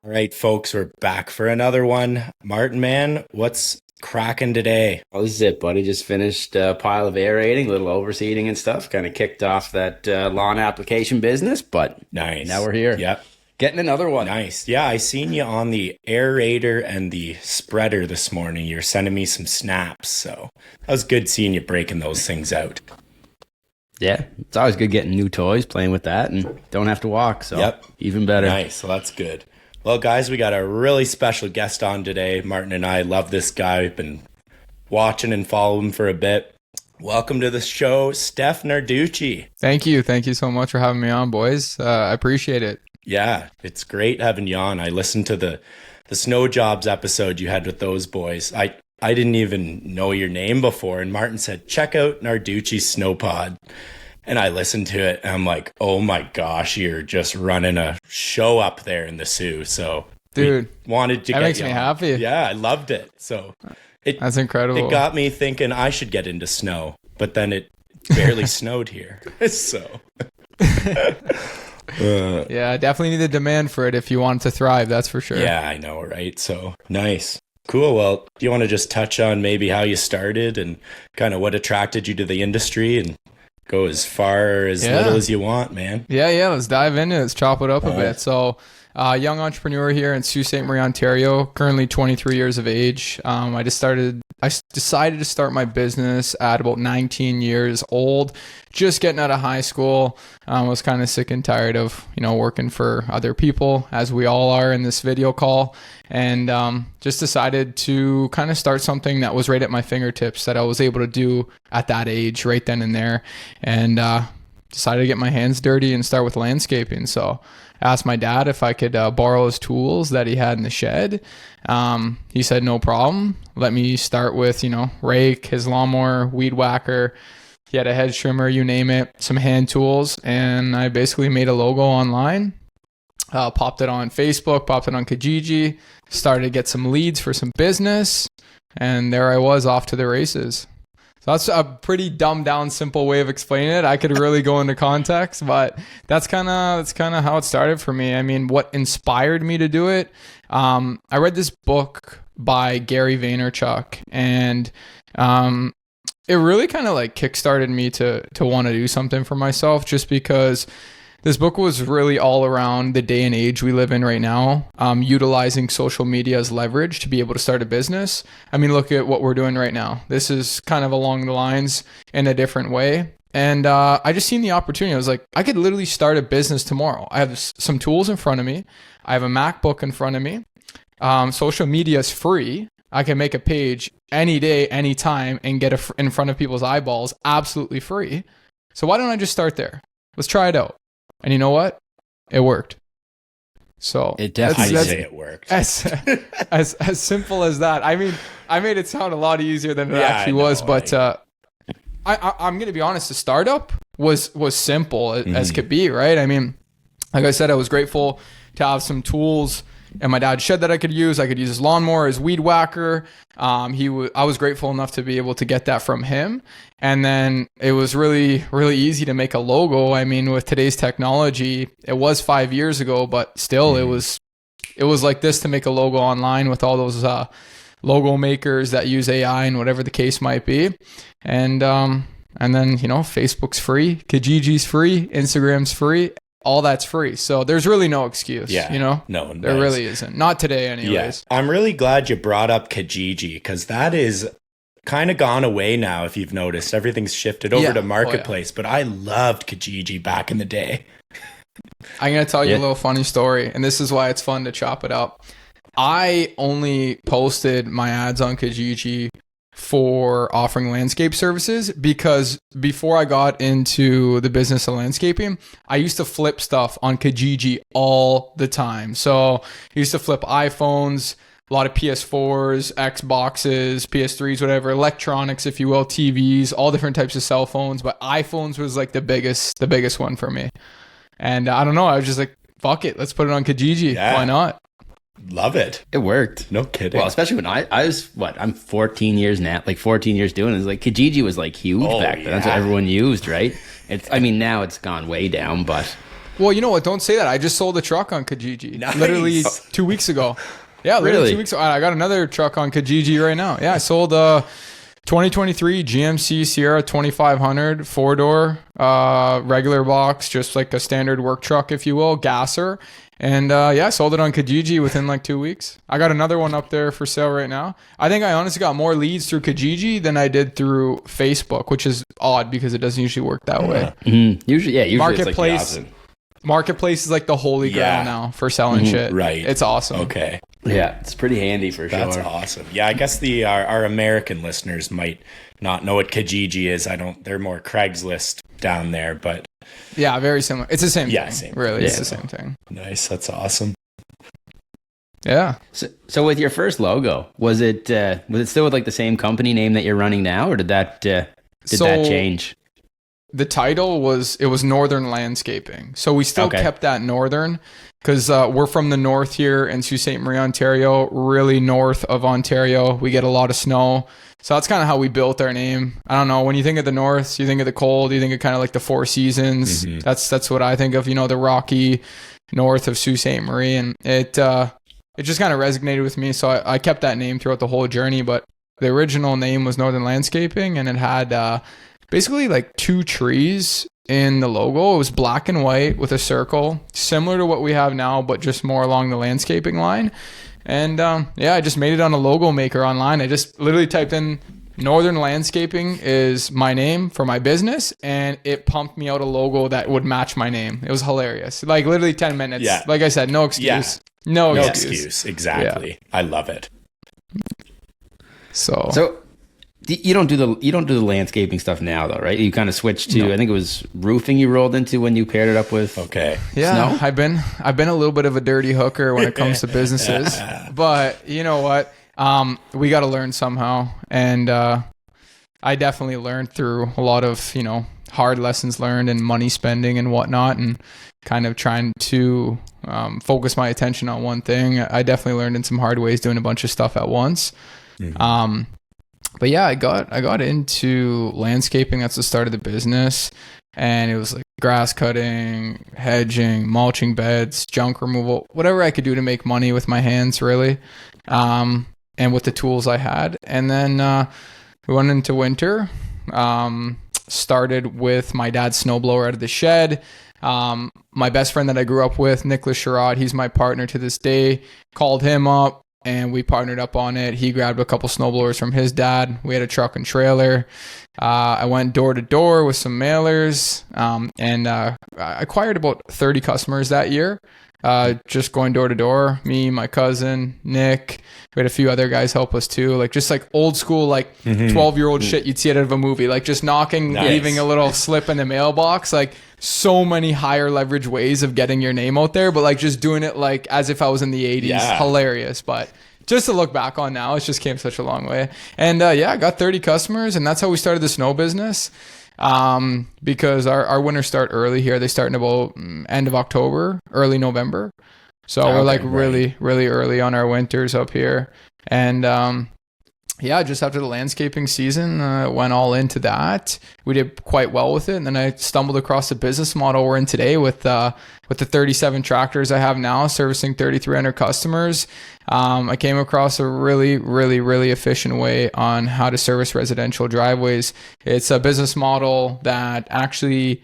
All right, folks, we're back for another one. Martin, man, what's cracking today? Oh, this is it, buddy. Just finished a pile of aerating, a little overseeding and stuff. Kind of kicked off that lawn application business, but Nice. now we're here. Yep. Getting another one. Nice. Yeah, I seen you on the aerator and the spreader this morning. You're sending me some snaps, so that was good seeing you breaking those things out. Yeah, it's always good getting new toys, playing with that, and don't have to walk, so Yep. even better. Nice. So that's good. Well, guys, we got a really special guest on today. Martin and I love this guy. We've been watching and following him for a bit. Welcome to the show, Steph Narducci. Thank you. Thank you so much for having me on, boys. I appreciate it. Yeah, it's great having you on. I listened to the snow jobs episode you had with those boys. I didn't even know your name before, and Martin said, check out Narducci's Snow Pod. And I listened to it, and I'm like, oh my gosh, you're just running a show up there in the Sioux. So, Dude, wanted to that get makes you me on. happy. Yeah, I loved it. So, That's incredible. it got me thinking I should get into snow, but then it barely snowed here. So, Yeah, definitely need the demand for it if you want it to thrive. That's for sure. yeah, I know, right? So, nice. Cool. Well, do you want to just touch on maybe how you started and kind of what attracted you to the industry and go as far as little as you want, man? Yeah. Let's dive into it. Let's chop it up a All bit. right. So, young entrepreneur here in Sault Ste. Marie, Ontario. Currently 23 years of age. I decided to start my business at about 19 years old. Just getting out of high school. Was kind of sick and tired of working for other people, as we all are in this video call, and just decided to kind of start something that was right at my fingertips that I was able to do at that age, right then and there, and decided to get my hands dirty and start with landscaping. So I asked my dad if I could borrow his tools that he had in the shed. He said no problem. Let me start with rake, his lawnmower, weed whacker. He had a hedge trimmer, you name it, some hand tools, and I basically made a logo online, popped it on Facebook, popped it on Kijiji, started to get some leads for some business, and there I was off to the races. So that's a pretty dumbed down, simple way of explaining it. I could really go into context, but that's kind of how it started for me. I mean, what inspired me to do it? I read this book by Gary Vaynerchuk, and it really kind of like kickstarted me to want to do something for myself, just because this book was really all around the day and age we live in right now, utilizing social media as leverage to be able to start a business. I mean, look at what we're doing right now. This is kind of along the lines in a different way. And I just seen the opportunity. I was like, I could literally start a business tomorrow. I have some tools in front of me. I have a MacBook in front of me. Social media is free. I can make a page any day, anytime, and get it in front of people's eyeballs absolutely free. So why don't I just start there? Let's try it out. And you know what? It worked. So It definitely I'd did. say it worked. as simple as that. I mean, I made it sound a lot easier than it Yeah, actually I was. know, But I'm going to be honest. The startup was simple as could be, right? I mean, like I said, I was grateful to have some tools and my dad's shed that I could use. I could use his lawnmower, his weed whacker. I was grateful enough to be able to get that from him. And then it was really, really easy to make a logo. I mean, with today's technology, it was 5 years ago, but still it was like this to make a logo online with all those logo makers that use AI and whatever the case might be. And then, Facebook's free, Kijiji's free, Instagram's free. All that's free. So there's really no excuse. Yeah. No, There really isn't. Not today anyways. Yes. I'm really glad you brought up Kijiji, because that is kind of gone away now. If you've noticed, everything's shifted over to Marketplace, but I loved Kijiji back in the day. I'm going to tell you a little funny story, and this is why it's fun to chop it up. I only posted my ads on Kijiji for offering landscape services, because before I got into the business of landscaping, I used to flip stuff on Kijiji all the time. So I used to flip iPhones, a lot of PS4s, Xboxes, PS3s, whatever, electronics, if you will, TVs, all different types of cell phones. But iPhones was like the biggest one for me. And I don't know, I was just like, fuck it, let's put it on Kijiji. Yeah. Why not? Love it. It worked. No kidding. Well, especially when I was, I'm 14 years now, like 14 years doing it. It's like Kijiji was like huge back then. That's what everyone used, right? Now it's gone way down, but Well, you know what? Don't say that. I just sold a truck on Kijiji. Nice. Literally 2 weeks ago. Yeah, literally Really? 2 weeks ago. I got another truck on Kijiji right now. Yeah, I sold a 2023 GMC Sierra 2500 4-door, regular box, just like a standard work truck, if you will, gasser. And yeah, I sold it on Kijiji within like 2 weeks. I got another one up there for sale right now. I think I honestly got more leads through Kijiji than I did through Facebook, which is odd because it doesn't usually work that way. Usually it's like the Marketplace. opposite. Marketplace is like the holy grail now for selling shit. Right. It's awesome. Okay. Yeah, it's pretty handy for That's sure. awesome. Yeah, I guess our American listeners might not know what Kijiji is. They're more Craigslist down there, but Yeah, very similar. It's the same thing. same Really, thing. it's Yeah. the same thing. nice. That's awesome. Yeah. So with your first logo, was it still with like the same company name that you're running now, or did that change? The title was Northern Landscaping. So we still kept that Northern because we're from the north here in Sault Ste. Marie, Ontario, really north of Ontario. We get a lot of snow. So that's kind of how we built our name. I don't know. When you think of the north, you think of the cold, you think of kind of like the Four Seasons. That's what I think of, the rocky north of Sault Ste. Marie. And it just kind of resonated with me. So I kept that name throughout the whole journey. But the original name was Northern Landscaping, and it had basically like 2 trees in the logo. It was black and white with a circle, similar to what we have now, but just more along the landscaping line. And I just made it on a logo maker online. I just literally typed in Northern Landscaping is my name for my business, and it pumped me out a logo that would match my name. It was hilarious. Like literally 10 minutes. Yeah. Like I said, no excuse. Yeah. No No excuse. excuse. Exactly. Yeah. I love it. So You don't do the landscaping stuff now though, right? You kind of switched to I think it was roofing you rolled into when you paired it up with. Okay. yeah, snow? I've been a little bit of a dirty hooker when it comes to businesses, but you know what? We got to learn somehow, and I definitely learned through a lot of hard lessons learned and money spending and whatnot, and kind of trying to focus my attention on one thing. I definitely learned in some hard ways doing a bunch of stuff at once. But yeah, I got into landscaping. That's the start of the business. And it was like grass cutting, hedging, mulching beds, junk removal, whatever I could do to make money with my hands, really. And with the tools I had. And then we went into winter. Started with my dad's snowblower out of the shed. My best friend that I grew up with, Nicholas Sherrod, he's my partner to this day, called him up. And we partnered up on it. He grabbed a couple snowblowers from his dad. We had a truck and trailer. I went door to door with some mailers, and I acquired about 30 customers that year. Just going door to door. Me, my cousin, Nick. We had a few other guys help us too. Like just like old school, like 12-year-old shit you'd see it out of a movie. Like just knocking, leaving a little slip in the mailbox. Like so many higher leverage ways of getting your name out there, but like just doing it like as if I was in the 80s. Yeah. Hilarious, but just to look back on now, it's just came such a long way. And I got 30 customers, and that's how we started the snow business. Because our winters start early here. They start in about end of October, early November. So we're like really, really early on our winters up here. And just after the landscaping season, went all into that. We did quite well with it. And then I stumbled across the business model we're in today with the 37 tractors I have now, servicing 3,300 customers. I came across a really, really, really efficient way on how to service residential driveways. It's a business model that actually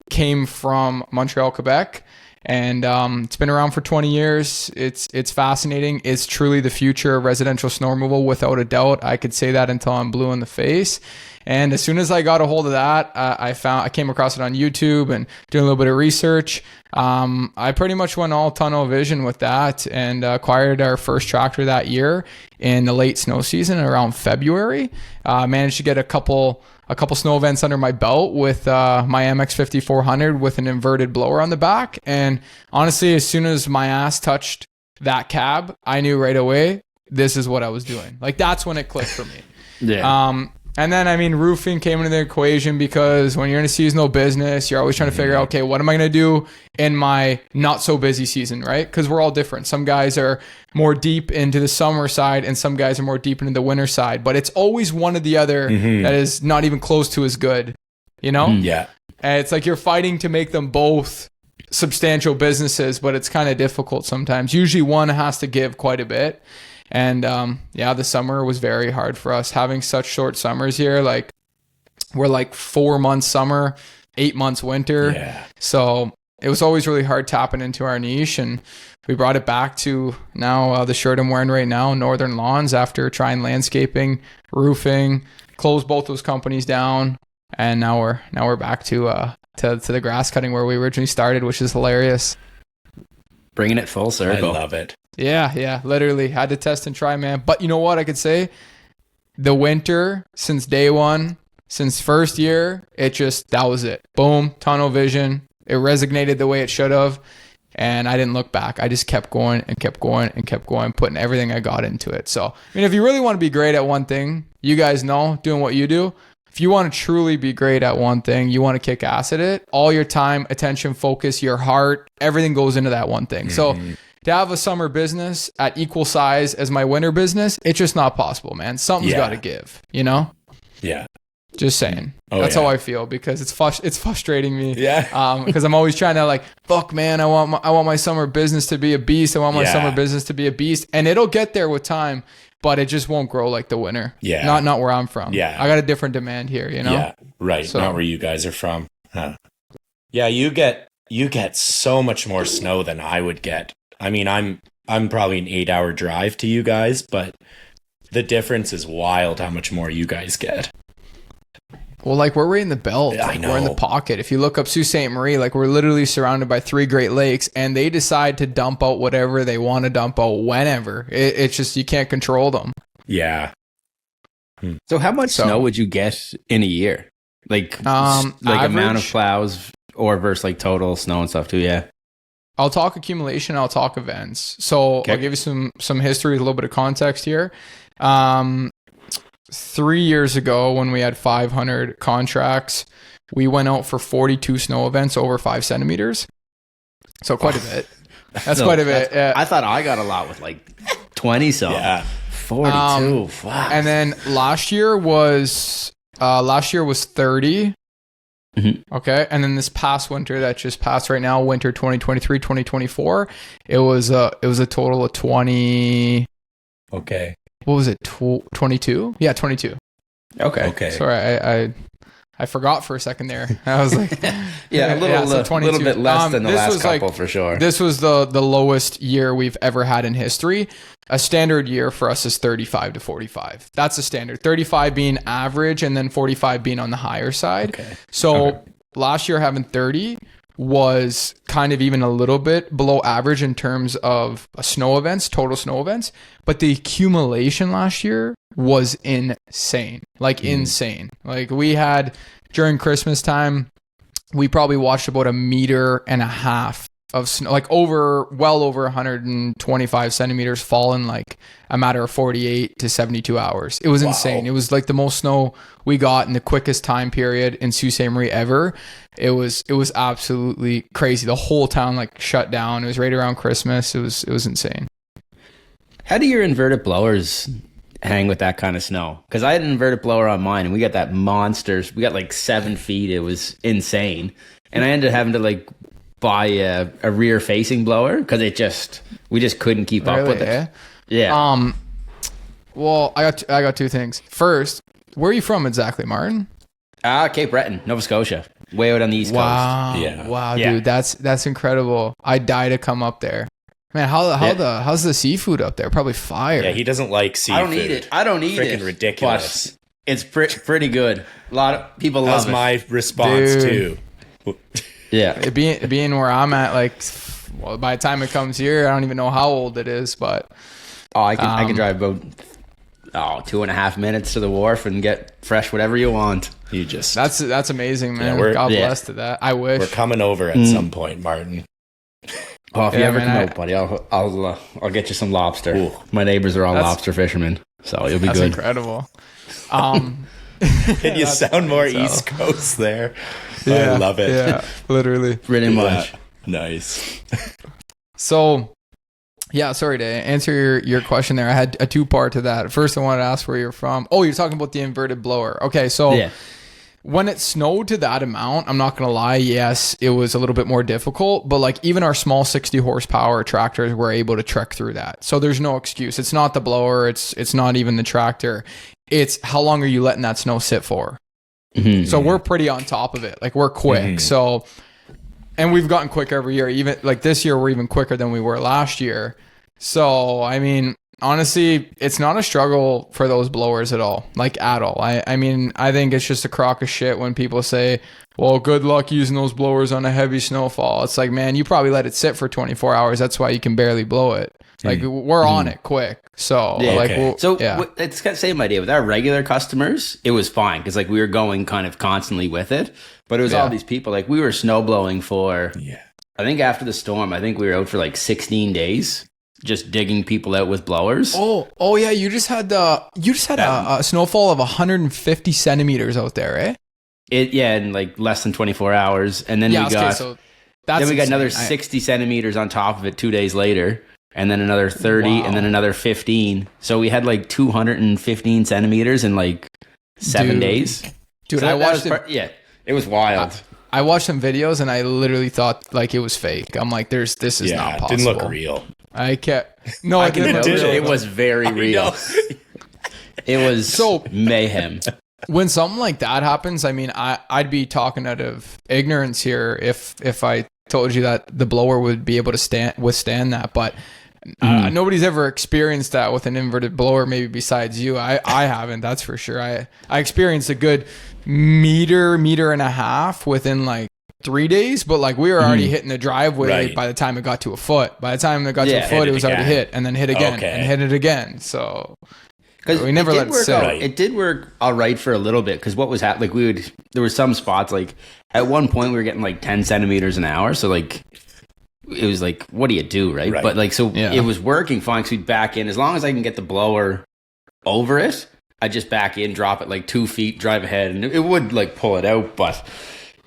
came from Montreal, Quebec. And it's been around for 20 years. It's fascinating. It's truly the future of residential snow removal, without a doubt. I could say that until I'm blue in the face. And as soon as I got a hold of that, I came across it on YouTube and doing a little bit of research. I pretty much went all tunnel vision with that, and acquired our first tractor that year in the late snow season around February. Managed to get a couple snow events under my belt with my MX 5400 with an inverted blower on the back. And honestly, as soon as my ass touched that cab, I knew right away this is what I was doing. Like that's when it clicked for me. Yeah. And then, roofing came into the equation because when you're in a seasonal business, you're always trying to figure out, okay, what am I going to do in my not so busy season, right? Because we're all different. Some guys are more deep into the summer side and some guys are more deep into the winter side, but it's always one or the other that is not even close to as good, Yeah. And it's like you're fighting to make them both substantial businesses, but it's kind of difficult sometimes. Usually one has to give quite a bit. And the summer was very hard for us, having such short summers here. Like we're like 4 months summer, 8 months winter. Yeah. So it was always really hard tapping into our niche, and we brought it back to now the shirt I'm wearing right now, Northern Lawns, after trying landscaping, roofing, closed both those companies down, and now we're back to the grass cutting where we originally started, which is hilarious. Bringing it full circle. I love it. Yeah, literally had to test and try, man. But you know what I could say? The winter, since day one, since first year, that was it. Boom, tunnel vision. It resonated the way it should have. And I didn't look back. I just kept going and kept going and kept going, putting everything I got into it. So, I mean, if you really want to be great at one thing, you guys know, doing what you do, if you want to truly be great at one thing, you want to kick ass at it, all your time, attention, focus, your heart, everything goes into that one thing. So to have a summer business at equal size as my winter business, it's just not possible, man. Something's got to give, you know? Yeah. Just saying. That's how I feel, because it's frustrating me. Yeah. Because I'm always trying to like, fuck, man, I want my summer business to be a beast. I want my summer business to be a beast, and it'll get there with time, but it just won't grow like the winter. Yeah. Not where I'm from. Yeah. I got a different demand here, you know? Yeah. Right. So, not where you guys are from. Huh. Yeah. You get so much more snow than I would get. I mean, I'm probably an 8-hour drive to you guys, but the difference is wild how much more you guys get. Well, like we're right in the belt. I know. We're in the pocket. If you look up Sault Ste. Marie, like we're literally surrounded by 3 Great Lakes, and they decide to dump out whatever they want to dump out whenever. It's just, you can't control them. Yeah. So how much snow would you get in a year? Like amount of plows or versus like total snow and stuff too, yeah? I'll talk accumulation, I'll talk events. So I'll give you some history, a little bit of context here. 3 years ago, when we had 500 contracts, we went out for 42 snow events over 5 centimeters. So quite a bit. That's quite a bit. I thought I got a lot with like 20 so. Yeah. 42. Wow. And then last year was 30. Mm-hmm. Okay. And then this past winter that just passed right now, winter 2023, 2024, it was a total of 20. Okay. What was it? 22? Yeah, 22. Okay. Sorry, I forgot for a second there. I was like, a little bit less than the last couple for sure. This was the lowest year we've ever had in history. A standard year for us is 35 to 45. That's a standard. 35 being average, and then 45 being on the higher side. Okay. So last year having 30 was kind of even a little bit below average in terms of snow events, total snow events. But the accumulation last year was insane. Insane. Like we had, during Christmas time, we probably watched about 1.5 meters of snow, like well over 125 centimeters fall in like a matter of 48 to 72 hours. It was insane. It was like the most snow we got in the quickest time period in Sault Ste. Marie ever. It was absolutely crazy. The whole town like shut down. It was right around Christmas. It was insane. How do your inverted blowers hang with that kind of snow? Because I had an inverted blower on mine, and we got that monsters. We got like 7 feet. It was insane. And I ended up having to like buy a rear facing blower because we just couldn't keep up with it. Yeah. Well, I got 2 things. First, where are you from exactly, Martin? Cape Breton, Nova Scotia, way out on the east coast. Yeah. Wow, dude, that's incredible. I die to come up there. Man, how's the seafood up there? Probably fire. Yeah, he doesn't like seafood. I don't eat it. Freaking ridiculous. It's pretty good. A lot of people love it. That's my response too. Yeah, being where I'm at, like, well, by the time it comes here, I don't even know how old it is, but I can drive about 2.5 minutes to the wharf and get fresh whatever you want. That's amazing, man. God bless to that. I wish we're coming over at some point, Martin. Oh, if you ever come out, buddy, I'll get you some lobster. Ooh. My neighbors are all lobster fishermen, so you'll be good. That's incredible. Can you sound more East Coast there? Yeah, I love it. Yeah, literally. Pretty much. Nice. So, yeah, sorry to answer your question there. I had a 2-part to that. First, I wanted to ask where you're from. Oh, you're talking about the inverted blower. Okay, so when it snowed to that amount, I'm not going to lie, yes, it was a little bit more difficult, but like even our small 60 horsepower tractors were able to trek through that. So there's no excuse. It's not the blower. It's not even the tractor. It's how long are you letting that snow sit for? Mm-hmm. So we're pretty on top of it. Like we're quick. Mm-hmm. So, and we've gotten quicker every year. Even like this year, we're even quicker than we were last year. So, I mean, honestly, it's not a struggle for those blowers at all, like at all. I mean, I think it's just a crock of shit when people say, well, good luck using those blowers on a heavy snowfall. It's like, man, you probably let it sit for 24 hours. That's why you can barely blow it. Like we're on it quick. So it's got the same idea with our regular customers. It was fine because like we were going kind of constantly with it, but it was all these people like we were snow blowing for, I think after the storm, I think we were out for like 16 days. Just digging people out with blowers. Oh yeah, you just had a snowfall of 150 centimeters out there, eh? In like less than 24 hours, and then we got another 60 centimeters on top of it 2 days later, and then another 30, and then another 15. So we had like 215 centimeters in like 7 days. Dude, so I watched it. It was wild. I watched some videos and I literally thought like it was fake. I'm like, this is not possible. It didn't look real. It was very real. It was so mayhem. When something like that happens, I mean, I'd be talking out of ignorance here if I told you that the blower would be able to withstand that. But nobody's ever experienced that with an inverted blower, maybe besides you. I haven't, that's for sure. I experienced a good meter and a half within like 3 days, but like we were already hitting the driveway by the time it got to a foot. By the time it got to a foot, it was already hit and then hit again and hit it again. So because we never let it sit. It did work all right for a little bit because what was happening, like there were some spots like at one point we were getting like 10 centimeters an hour. So like it was like, what do you do, right? But like it was working fine because we'd back in as long as I can get the blower over it. I just back in, drop it like 2 feet, drive ahead, and it would like pull it out, but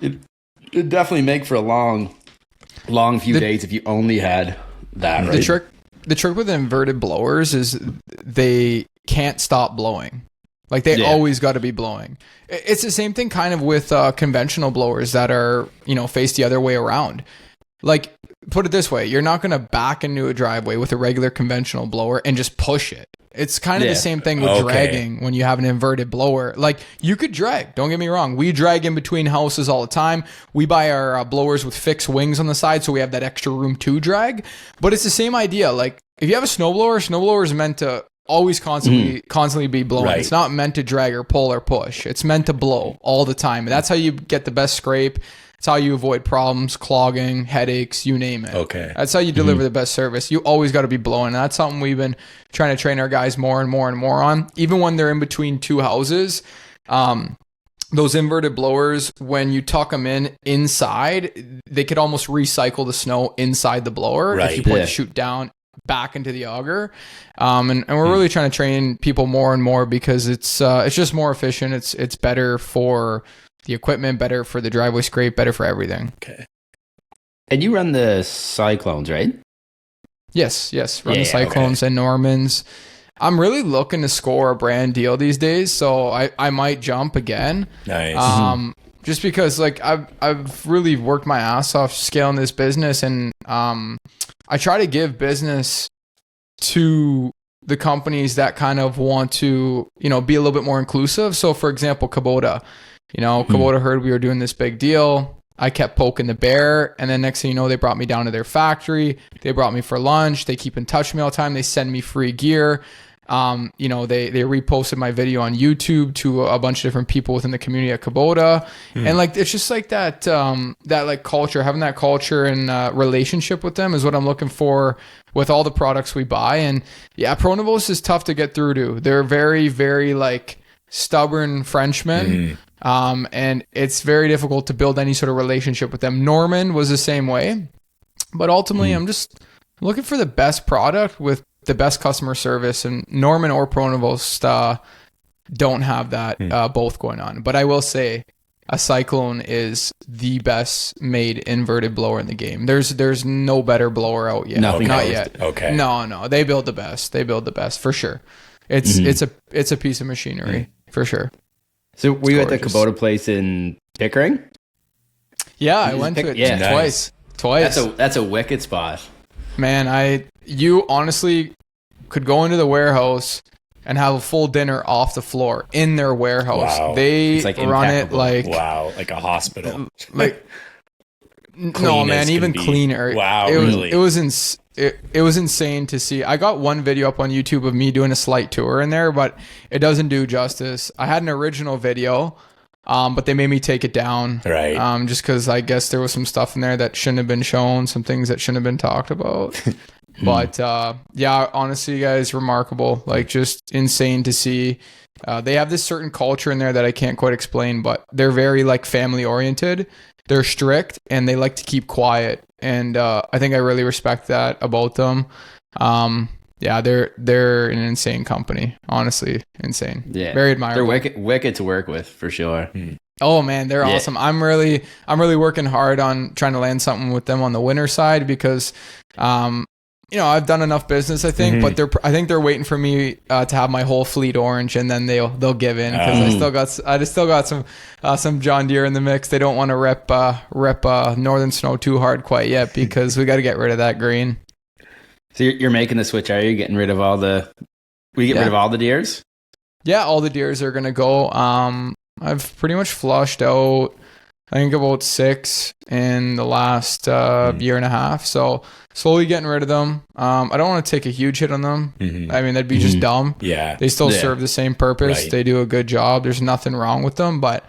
it'd definitely make for a long few days if you only had that. Right? The trick with inverted blowers is they can't stop blowing. Like they always got to be blowing. It's the same thing kind of with conventional blowers that are, faced the other way around. Like put it this way, you're not going to back into a driveway with a regular conventional blower and just push it. It's kind of the same thing with dragging when you have an inverted blower. Like you could drag, don't get me wrong. We drag in between houses all the time. We buy our blowers with fixed wings on the side, so we have that extra room to drag. But it's the same idea. Like if you have a snowblower is meant to always constantly be blowing. Right. It's not meant to drag or pull or push. It's meant to blow all the time. And that's how you get the best scrape. It's how you avoid problems, clogging, headaches, you name it. Okay. That's how you deliver the best service. You always got to be blowing. And that's something we've been trying to train our guys more and more and more on. Even when they're in between two houses, those inverted blowers, when you tuck them inside, they could almost recycle the snow inside the blower if you put the chute down back into the auger. And we're really trying to train people more and more because it's just more efficient. It's better for the equipment, better for the driveway scrape, better for everything. Okay. And you run the Cyclones, right? Yes. Run the Cyclones and Normans. I'm really looking to score a brand deal these days, so I might jump again. Nice. Just because like I've really worked my ass off scaling this business, and I try to give business to the companies that kind of want to, be a little bit more inclusive. So for example, Kubota. Kubota heard we were doing this big deal. I kept poking the bear, and then next thing you know, they brought me down to their factory. They brought me for lunch. They keep in touch with me all the time. They send me free gear. They reposted my video on YouTube to a bunch of different people within the community at Kubota. And like, it's just like that like culture, having that culture and relationship with them is what I'm looking for with all the products we buy. And yeah, Pronavos is tough to get through to. They're very, very like stubborn Frenchmen. And it's very difficult to build any sort of relationship with them. Norman was the same way, but ultimately I'm just looking for the best product with the best customer service, and Norman or Pronavos don't have that both going on. But I will say a Cyclone is the best made inverted blower in the game. There's no better blower out yet. Not yet. Okay. No, they build the best. They build the best for sure. It's a piece of machinery for sure. So were you at the gorgeous. Kubota place in Pickering? Yeah, I went to it Yeah. twice. That's a wicked spot. Man, you honestly could go into the warehouse and have a full dinner off the floor in their warehouse. Wow. They It's, like, run impeccable. it like Wow, like a hospital. like no Clean man, as can even be. cleaner. Wow, it was really? it was insane to see. I got one video up on YouTube of me doing a slight tour in there, but it doesn't do justice. I had an original video, but they made me take it down. Right. Just because I guess there was some stuff in there that shouldn't have been shown, some things that shouldn't have been talked about. But yeah, honestly, guys, remarkable. Like, just insane to see. They have this certain culture in there that I can't quite explain, but they're very like family oriented. They're strict and they like to keep quiet. And I think I really respect that about them. Yeah, they're an insane company. Honestly, insane. Yeah, very admirable. They're wicked to work with for sure. Oh man, they're awesome. I'm really working hard on trying to land something with them on the winter side because I've done enough business, I think, but I think they're waiting for me to have my whole fleet orange, and then they'll give in because I still got some John Deere in the mix. They don't want to rep Northern Snow too hard quite yet because we got to get rid of that green. So you're making the switch, are you? Getting rid of all the? We get rid of all the deers? Yeah, all the deers are gonna go. I've pretty much flushed out, I think, about 6 in the last year and a half. So slowly getting rid of them. I don't want to take a huge hit on them. I mean, that'd be just dumb. Yeah. They still serve the same purpose. Right. They do a good job. There's nothing wrong with them, but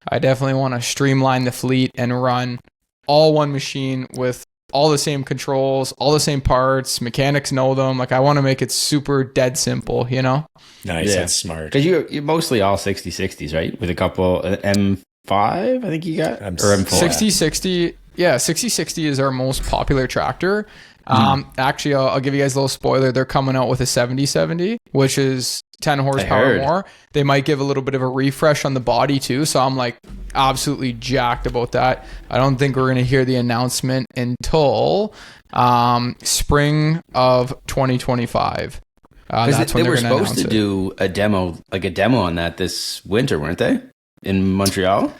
I definitely want to streamline the fleet and run all one machine with all the same controls, all the same parts. Mechanics know them. Like, I want to make it super dead simple, Nice. Yeah. That's smart. Because you're mostly all 60/60s, right? With a couple M5, I think you got, or M4. 60/60. Yeah, 60/60 is our most popular tractor. Actually, I'll give you guys a little spoiler. They're coming out with a 70/70, which is 10 horsepower more. They might give a little bit of a refresh on the body too. So I'm like absolutely jacked about that. I don't think we're going to hear the announcement until spring of 2025. That's when they were they're going supposed to do a demo on that this winter, weren't they? In Montreal?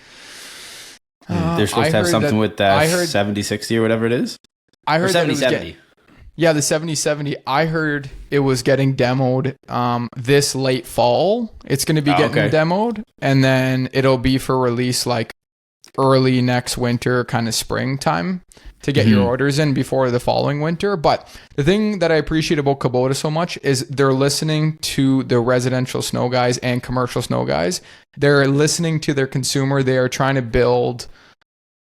They're supposed to have something with that 70/60 or whatever it is. I heard or 70/70. Yeah, the 70/70. I heard it was getting demoed this late fall. It's going to be getting demoed, and then it'll be for release like early next winter, kind of springtime, to get your orders in before the following winter. But the thing that I appreciate about Kubota so much is they're listening to the residential snow guys and commercial snow guys. They're listening to their consumer. They are trying to build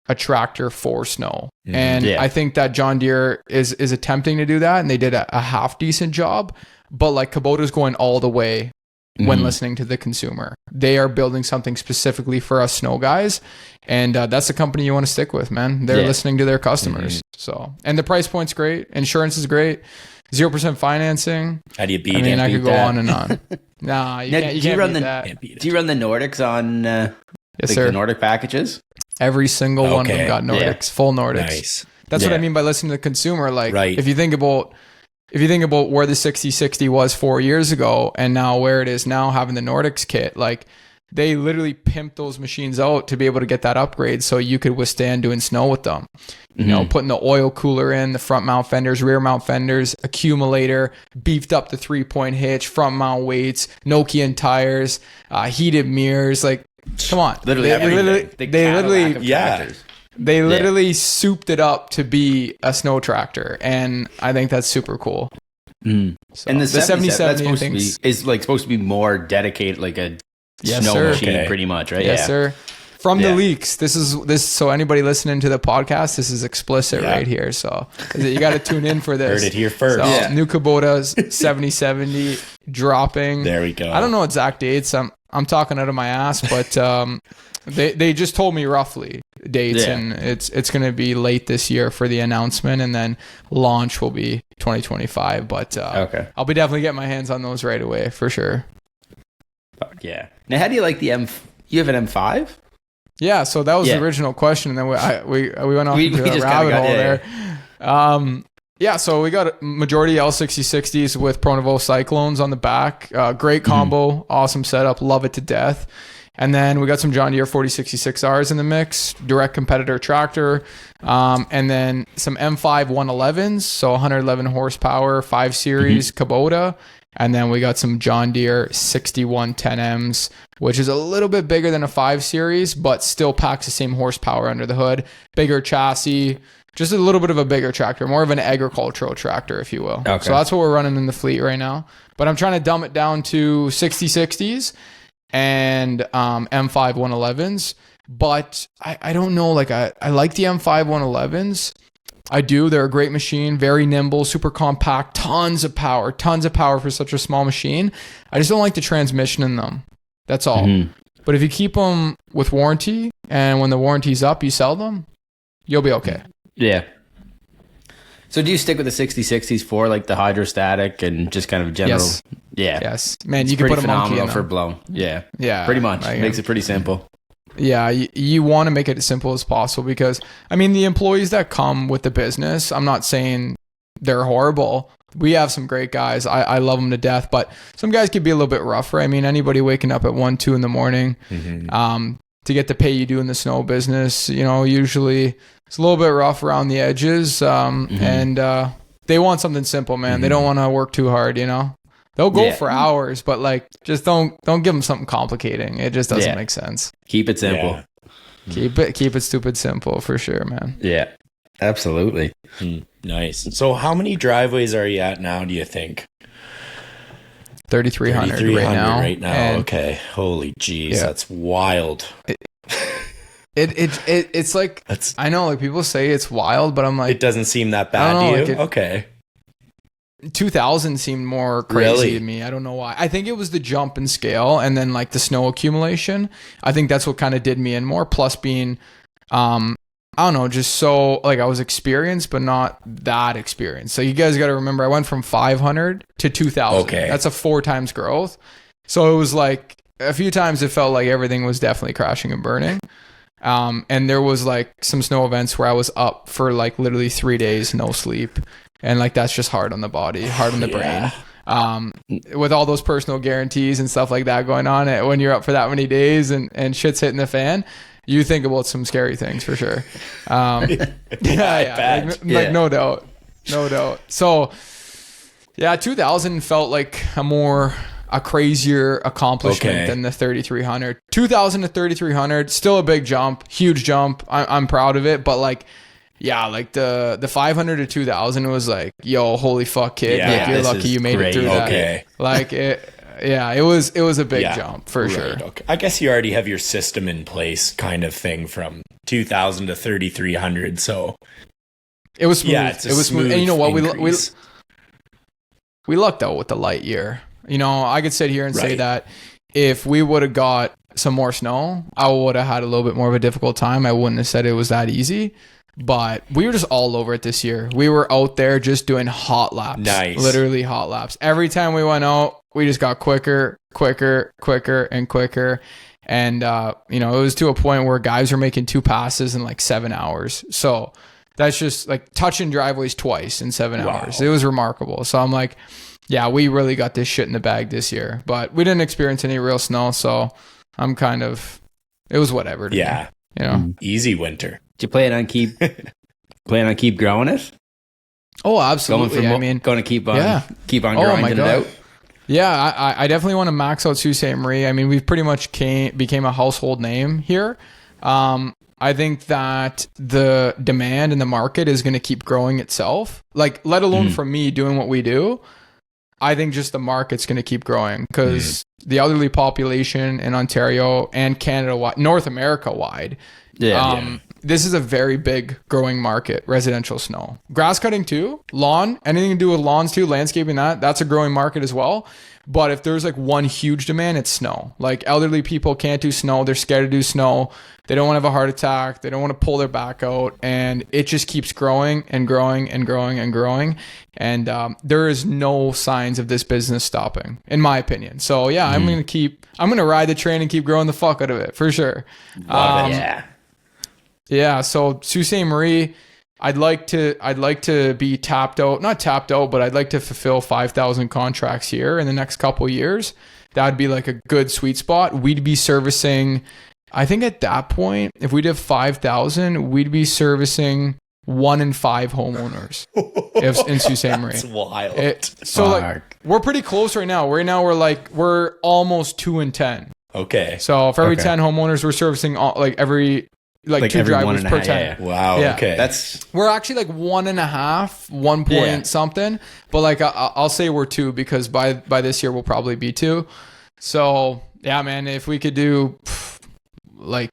a tractor for snow. And I think that John Deere is attempting to do that, and they did a half decent job. But like, Kubota's going all the way when listening to the consumer. They are building something specifically for us snow guys, and that's the company you want to stick with, man. They're listening to their customers. So, and the price point's great, insurance is great, 0% financing. How do you beat? I mean, I could go that. on and on. Nah, you can't. You can't beat that. Beat it. Do you run the Nordics on Yes, like sir. the Nordic packages? Every single one of them got Nordics, full Nordics. Nice. That's what I mean by listening to the consumer. Like, Right. if you think about where the 60/60 was 4 years ago and now where it is now, having the Nordics kit, like, they literally pimped those machines out to be able to get that upgrade so you could withstand doing snow with them. You know, putting the oil cooler in, the front mount fenders, rear mount fenders, accumulator, beefed up the 3-point hitch, front mount weights, Nokian tires, heated mirrors. Like, come on. Literally everything. They literally souped it up to be a snow tractor, and I think that's super cool. So, And the 70/70 things is supposed to be more dedicated, like a snow machine, pretty much, right? Yes, sir. From the leaks, this. So anybody listening to the podcast, this is explicit right here. So you got to tune in for this. Heard it here first. So, new Kubota's 70/70 dropping. There we go. I don't know exact dates. I'm talking out of my ass, but they just told me roughly dates, and it's going to be late this year for the announcement, and then launch will be 2025. But I'll be definitely getting my hands on those right away for sure. Yeah. Now, how do you like the M? You have an M5? Yeah, so that was the original question, and then we went off into a rabbit hole there. Yeah, so we got a majority L6060s with Pronovo Cyclones on the back. Great combo, awesome setup, love it to death. And then we got some John Deere 4066Rs in the mix, direct competitor tractor. And then some M5 111s, so 111 horsepower, 5 series Kubota. And then we got some John Deere 6110Ms, which is a little bit bigger than a 5 series, but still packs the same horsepower under the hood. Bigger chassis, just a little bit of a bigger tractor, more of an agricultural tractor, if you will. Okay. So that's what we're running in the fleet right now. But I'm trying to dumb it down to 6060s and M5 111s. But I don't know, like I like the M5 111s. I do. They're a great machine, very nimble, super compact, tons of power for such a small machine. I just don't like the transmission in them. That's all. But if you keep them with warranty and when the warranty's up, you sell them, you'll be okay. Yeah. So do you stick with the 6060s for like the hydrostatic and just kind of general? Yes. Yeah. Yes. Man, you can put a monkey in them. For blown. Yeah. Yeah. Pretty much. Makes it pretty simple. Yeah, you want to make it as simple as possible because, I mean, the employees that come with the business, I'm not saying they're horrible. We have some great guys. I love them to death, but some guys could be a little bit rougher. I mean, anybody waking up at 1, 2 in the morning to get the pay you do in the snow business, you know, usually it's a little bit rough around the edges. And they want something simple, man. They don't want to work too hard, you know. They'll go for hours, but like, just don't give them something complicating. It just doesn't make sense. Keep it simple. Yeah. Keep it stupid simple for sure, man. Yeah, absolutely. Nice. So how many driveways are you at now, do you think? 3,300 right now. And okay. Holy jeez, that's wild. It's like, I know, like people say it's wild, but I'm like, it doesn't seem that bad to you? Okay. 2000 seemed more crazy to me. I don't know why. I think it was the jump in scale and then like the snow accumulation. I think that's what kind of did me in more. Plus being, I don't know, just so like I was experienced, but not that experienced. So you guys got to remember, I went from 500 to 2000. Okay. That's a 4 times growth. So it was like a few times it felt like everything was definitely crashing and burning. And there was like some snow events where I was up for like literally 3 days, no sleep. And like, that's just hard on the body, hard on the brain. With all those personal guarantees and stuff like that going on, when you're up for that many days and shit's hitting the fan, you think about some scary things for sure. Like no doubt. So yeah, 2000 felt like a crazier accomplishment than the 3,300. 2000 to 3,300, still a big jump, huge jump. I'm proud of it, but like, yeah, like the 500 to 2000 was like, yo, holy fuck, kid. Like, you're lucky you made it through that. Okay. Like it was a big jump for sure. Okay. I guess you already have your system in place kind of thing from 2000 to 3,300. So it was smooth. Yeah, it was smooth. And you know what? We lucked out with the light year. You know, I could sit here and say that if we would have got some more snow, I would have had a little bit more of a difficult time. I wouldn't have said it was that easy. But we were just all over it this year. We were out there just doing hot laps. Nice. Literally hot laps. Every time we went out, we just got quicker. And, you know, it was to a point where guys were making 2 passes in like 7 hours. So that's just like touching driveways twice in 7 hours. It was remarkable. So I'm like, yeah, we really got this shit in the bag this year. But we didn't experience any real snow. So I'm it was whatever to me, you know? Easy winter. Do you plan on keep growing it? Oh, absolutely. Going to keep on grinding it out. Yeah, I definitely want to max out Sault Ste. Marie. I mean, we've pretty much became a household name here. I think that the demand in the market is going to keep growing itself. Like, let alone from me doing what we do. I think just the market's going to keep growing because the elderly population in Ontario and Canada, North America wide, this is a very big growing market, residential snow. Grass cutting too, lawn, anything to do with lawns too, landscaping, that's a growing market as well. But if there's like one huge demand, it's snow. Like elderly people can't do snow. They're scared to do snow. They don't want to have a heart attack. They don't want to pull their back out. And it just keeps growing and growing and growing and growing. And there is no signs of this business stopping, in my opinion. So yeah, I'm going to ride the train and keep growing the fuck out of it for sure. Love it. Yeah. So Sault Ste. Marie, I'd like to be not tapped out, but I'd like to fulfill 5,000 contracts here in the next couple of years. that would be like a good sweet spot. We'd be servicing, I think at that point, if we did 5,000, we'd be servicing 1 in 5 homeowners in Sault Ste. Marie. That's wild. So like, we're pretty close right now. Right now we're almost 2 in 10. Okay. So for every 10 homeowners, we're servicing every 2 every driveways per 10. Yeah. Wow. Yeah. Okay. We're actually like 1.5, 1 point something. But like I'll say we're 2 because by this year we'll probably be 2. So yeah, man, if we could do even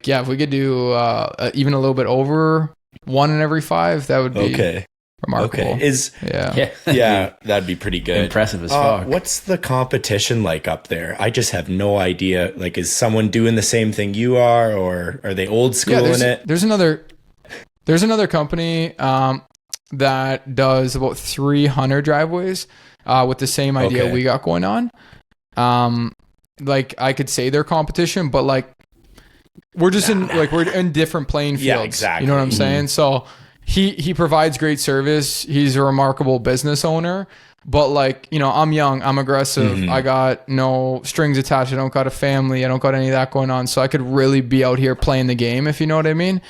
a little bit over 1 in every 5, that would be remarkable. Okay. Yeah, that'd be pretty good. Impressive as fuck. What's the competition like up there? I just have no idea. Like, is someone doing the same thing you are, or are they old school in it? There's another company that does about 300 driveways with the same idea we got going on. Like I could say they're competition, but like we're just we're in different playing fields. Yeah, exactly. You know what I'm saying? So he provides great service. He's a remarkable business owner, but like, you know, I'm young, I'm aggressive. I got no strings attached. I don't got a family. I don't got any of that going on. So I could really be out here playing the game, if you know what I mean.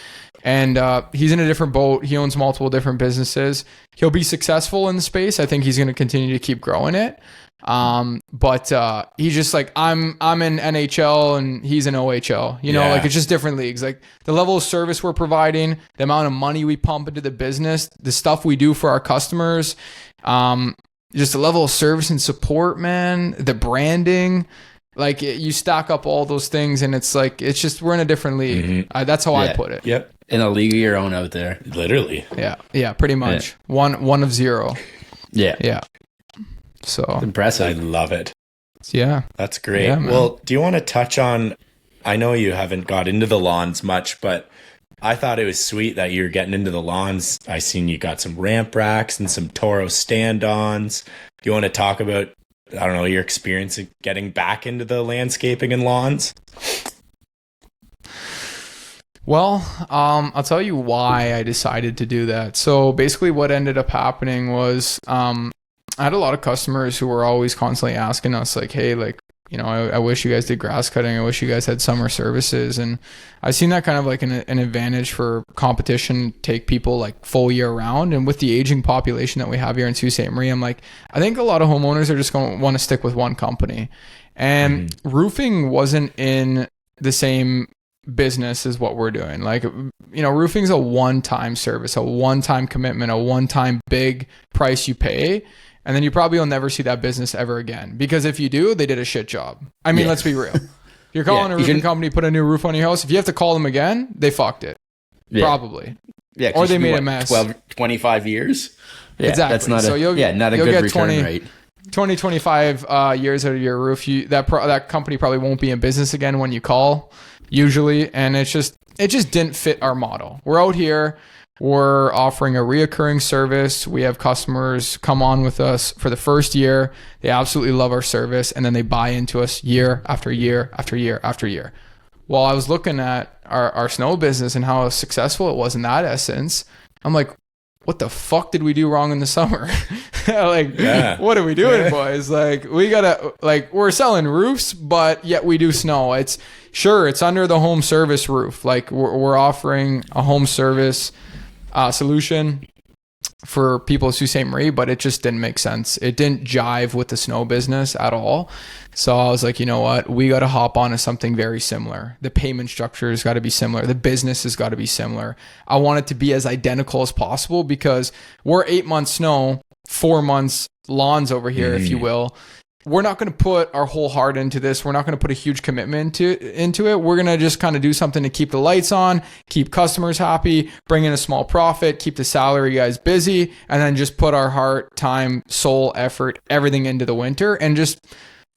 And he's in a different boat. He owns multiple different businesses. He'll be successful in the space. I think he's going to continue to keep growing it. But he's just like, I'm in NHL and he's in OHL, you know, like it's just different leagues. Like the level of service we're providing, the amount of money we pump into the business, the stuff we do for our customers, just the level of service and support, man, the branding, like you stack up all those things and it's like, it's just, we're in a different league. That's how I put it. Yep. In a league of your own out there. Literally. Yeah. Pretty much. One of 0. Yeah. So impressive. I love it. Yeah. That's great. Yeah, well, do you want to touch on, I know you haven't got into the lawns much, but I thought it was sweet that you're getting into the lawns. I seen you got some ramp racks and some Toro stand-ons. Do you want to talk about, I don't know, your experience of getting back into the landscaping and lawns? Well, I'll tell you why I decided to do that. So basically what ended up happening was, I had a lot of customers who were always constantly asking us like, hey, like, you know, I wish you guys did grass cutting. I wish you guys had summer services. And I've seen that kind of like an advantage for competition, take people like full year round. And with the aging population that we have here in Sault Ste. Marie, I'm like, I think a lot of homeowners are just going to want to stick with one company. And roofing wasn't in the same business as what we're doing. Like, you know, roofing's a one-time service, a one-time commitment, a one-time big price you pay. And then you probably will never see that business ever again. Because if you do, they did a shit job. I mean, let's be real. If you're calling a roofing company, put a new roof on your house, if you have to call them again, they fucked it. Probably. Yeah. Or they made a mess. 25 years? Yeah, exactly. That's not not a good good return rate. 25 years out of your roof, that company probably won't be in business again when you call, usually. And it just didn't fit our model. We're out here. We're offering a reoccurring service. We have customers come on with us for the first year. They absolutely love our service. And then they buy into us year after year after year after year. While I was looking at our snow business and how successful it was in that essence, I'm like, what the fuck did we do wrong in the summer? What are we doing, boys? Like, we're selling roofs, but yet we do snow. It's under the home service roof. Like we're offering a home service solution for people at Sault Ste. Marie, but it just didn't make sense. It didn't jive with the snow business at all. So I was like, you know what? We got to hop on to something very similar. The payment structure has got to be similar. The business has got to be similar. I want it to be as identical as possible because we're 8 months snow, 4 months lawns over here, if you will. We're not going to put our whole heart into this. We're not going to put a huge commitment into it. We're going to just kind of do something to keep the lights on, keep customers happy, bring in a small profit, keep the salary guys busy, and then just put our heart, time, soul, effort, everything into the winter. And just,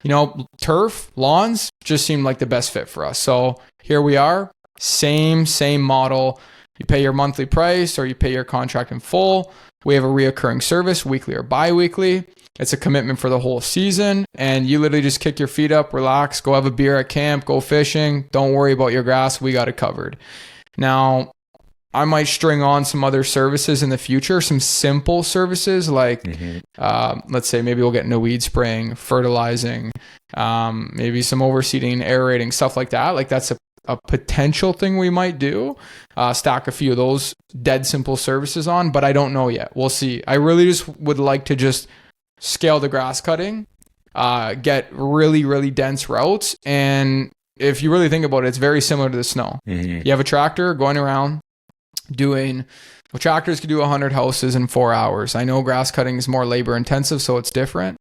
you know, turf, lawns just seemed like the best fit for us. So here we are, same model. You pay your monthly price or you pay your contract in full. We have a reoccurring service, weekly or bi-weekly. It's a commitment for the whole season, and you literally just kick your feet up, relax, go have a beer at camp, go fishing. Don't worry about your grass. We got it covered. Now, I might string on some other services in the future, some simple services like, let's say maybe we'll get into weed spraying, fertilizing, maybe some overseeding, aerating, stuff like that. Like that's a potential thing we might do, stack a few of those dead simple services on, but I don't know yet. We'll see. I really just would like to just scale the grass cutting, get really, really dense routes. And if you really think about it, it's very similar to the snow. You have a tractor going around doing, well, tractors can do 100 houses in 4 hours. I know grass cutting is more labor intensive, so it's different.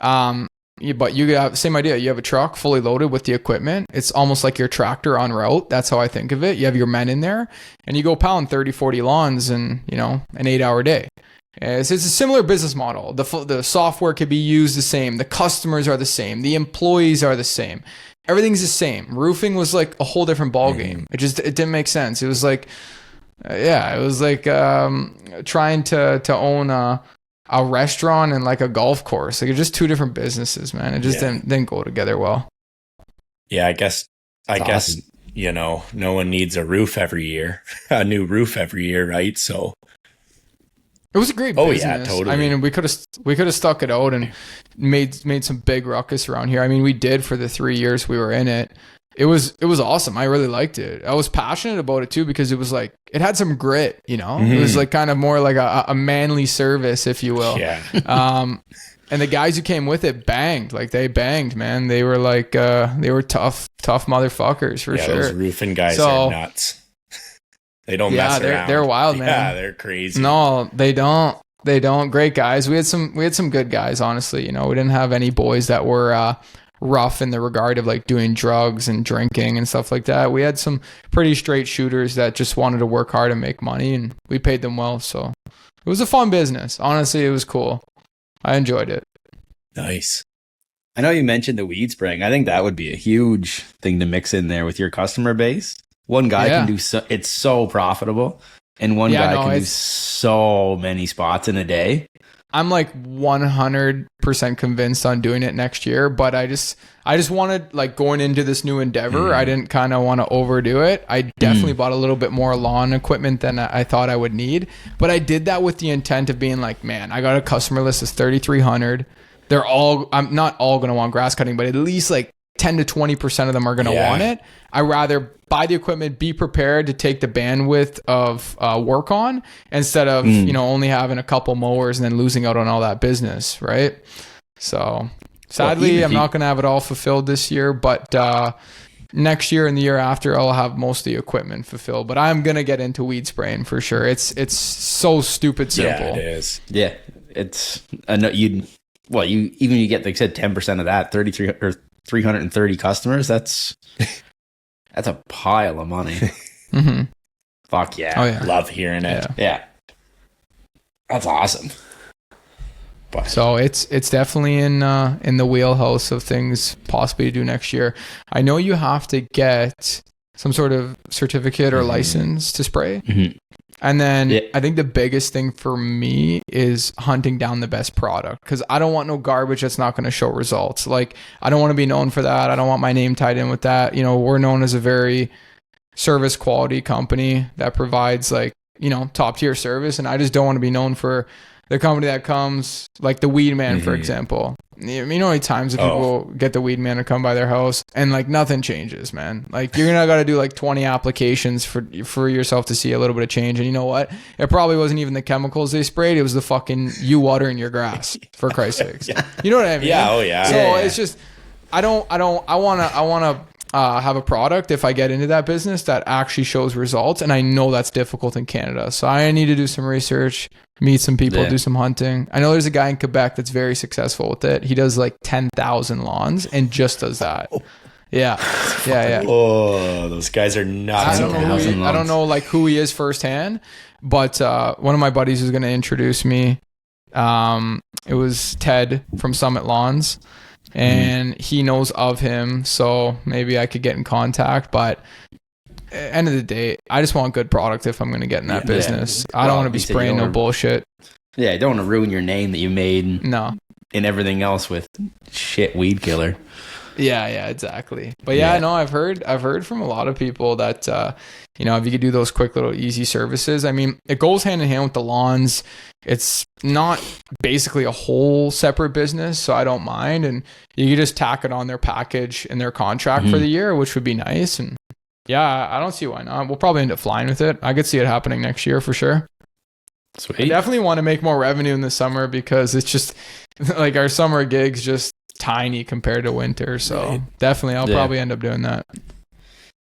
But you have same idea. You have a truck fully loaded with the equipment. It's almost like your tractor on route. That's how I think of it. You have your men in there and you go pound 30, 40 lawns in, an 8-hour day. It's a similar business model. The software could be used the same. The customers are the same. The employees are the same. Everything's the same. Roofing was like a whole different ballgame. It didn't make sense. It was like, trying to own a restaurant and like a golf course. Like it's just two different businesses, man. It just didn't go together well. Yeah, I guess, awesome. No one needs a roof every year, a new roof every year, right? So it was a great business. Oh yeah, totally. I mean, we could have stuck it out and made some big ruckus around here. I mean, we did for the 3 years we were in it. It was awesome. I really liked it. I was passionate about it too because it was like it had some grit, It was like kind of more like a manly service, if you will. Yeah. And the guys who came with it banged. Like they banged, man. They were like they were tough motherfuckers for sure. Those roofing guys are nuts. They don't mess around. They're wild, man. Yeah, they're crazy. No, they don't. They don't. Great guys. We had some good guys, honestly. We didn't have any boys that were rough in the regard of like doing drugs and drinking and stuff like that. We had some pretty straight shooters that just wanted to work hard and make money, and we paid them well. So it was a fun business. Honestly, it was cool. I enjoyed it. Nice. I know you mentioned the weed spraying. I think that would be a huge thing to mix in there with your customer base. One guy can do it's so profitable, and one guy can do so many spots in a day. I'm like 100% convinced on doing it next year, but I just wanted, like, going into this new endeavor, I didn't kind of want to overdo it. I definitely bought a little bit more lawn equipment than I thought I would need, but I did that with the intent of being like, man, I got a customer list that's 3,300. I'm not all going to want grass cutting, but at least like 10 to 20% of them are going to want it. I rather buy the equipment, be prepared to take the bandwidth of work on instead of, only having a couple mowers and then losing out on all that business. Right. So sadly, I'm not going to have it all fulfilled this year, but next year and the year after, I'll have most of the equipment fulfilled, but I'm going to get into weed spraying for sure. It's so stupid simple. Yeah, it is. Yeah. It's, you get, like I said, 10% of that, 33 or 330 customers. That's a pile of money. Fuck yeah. Oh, yeah. Love hearing it. Yeah. That's awesome. But. So it's definitely in the wheelhouse of things possibly to do next year. I know you have to get some sort of certificate or license to spray. And then I think the biggest thing for me is hunting down the best product, because I don't want no garbage that's not going to show results. Like, I don't want to be known for that. I don't want my name tied in with that. We're known as a very service quality company that provides like, top tier service. And I just don't want to be known for the company that comes, like the Weed Man, for example. How many times people get the Weed Man to come by their house and like nothing changes, man. Like, you're gonna gotta do like 20 applications for yourself to see a little bit of change. And you know what? It probably wasn't even the chemicals they sprayed. It was the fucking you watering your grass, for Christ's sakes. You know what I mean? Yeah. Oh yeah. So it's just, I wanna have a product, if I get into that business, that actually shows results. And I know that's difficult in Canada. So I need to do some research, meet some people, do some hunting. I know there's a guy in Quebec that's very successful with it. He does like 10,000 lawns and just does that. Yeah. Oh, those guys are nuts. I don't know like who he is firsthand, but one of my buddies was going to introduce me. It was Ted from Summit Lawns. And he knows of him, so maybe I could get in contact. But end of the day, I just want good product if I'm going to get in that business. I don't want to be spraying no bullshit. Yeah, I don't want to ruin your name that you made and everything else with shit weed killer. Yeah, exactly. But yeah, no, I've heard from a lot of people that if you could do those quick little easy services, I mean, it goes hand in hand with the lawns. It's not basically a whole separate business, so I don't mind. And you could just tack it on their package and their contract for the year, which would be nice. And yeah, I don't see why not. We'll probably end up flying with it. I could see it happening next year for sure. Sweet. I definitely want to make more revenue in the summer because it's just like our summer gigs just tiny compared to winter. So definitely I'll probably end up doing that.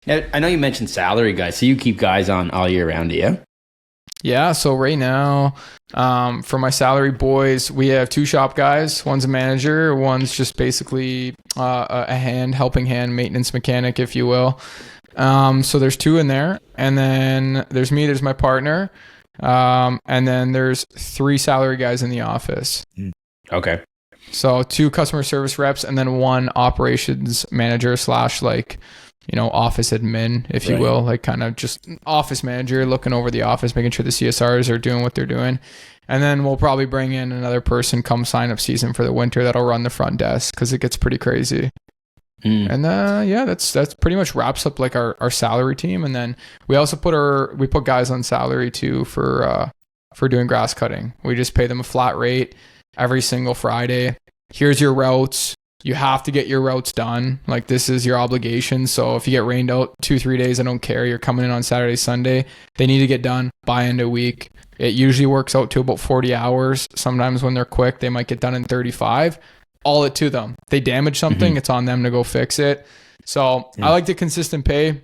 Now, I know you mentioned salary guys, so you keep guys on all year round, do you? Yeah, so right now, for my salary boys, we have 2 shop guys. One's a manager, one's just basically a helping hand, maintenance mechanic, if you will. So there's 2 in there, and then there's me, there's my partner, and then there's 3 salary guys in the office. Okay. So 2 customer service reps, and then 1 operations manager / office admin, if you will, like kind of just office manager looking over the office, making sure the CSRs are doing what they're doing. And then we'll probably bring in another person come sign up season for the winter that'll run the front desk because it gets pretty crazy. And that's pretty much wraps up like our salary team. And then we also put guys on salary too for doing grass cutting. We just pay them a flat rate every single Friday. Here's your routes. You have to get your routes done. Like, this is your obligation. So if you get rained out 2-3 days, I don't care. You're coming in on Saturday, Sunday. They need to get done by end of week. It usually works out to about 40 hours. Sometimes when they're quick, they might get done in 35. All it to them. They damage something, it's on them to go fix it. So I like the consistent pay.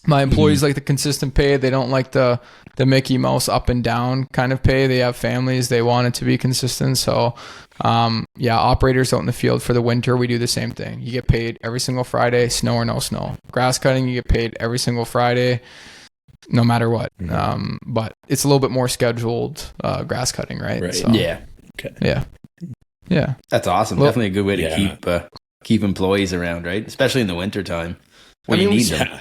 My employees like the consistent pay. They don't like the Mickey Mouse up and down kind of pay. They have families. They want it to be consistent. So, operators out in the field for the winter, we do the same thing. You get paid every single Friday, snow or no snow. Grass cutting, you get paid every single Friday, no matter what. But it's a little bit more scheduled grass cutting, right? So, yeah. Okay. Yeah. That's awesome. Definitely a good way to keep employees around, right? Especially in the winter time when you need them.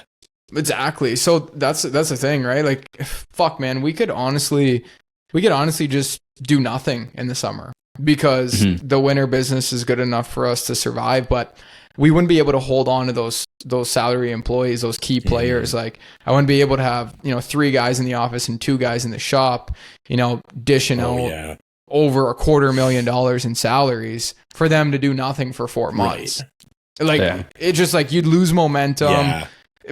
Exactly. So that's the thing, right? Like, fuck, man, we could honestly just do nothing in the summer because the winter business is good enough for us to survive, but we wouldn't be able to hold on to those salary employees, those key players. Like, I wouldn't be able to have, 3 guys in the office and 2 guys in the shop, dishing out over $250,000 in salaries for them to do nothing for 4 months. It's just like you'd lose momentum.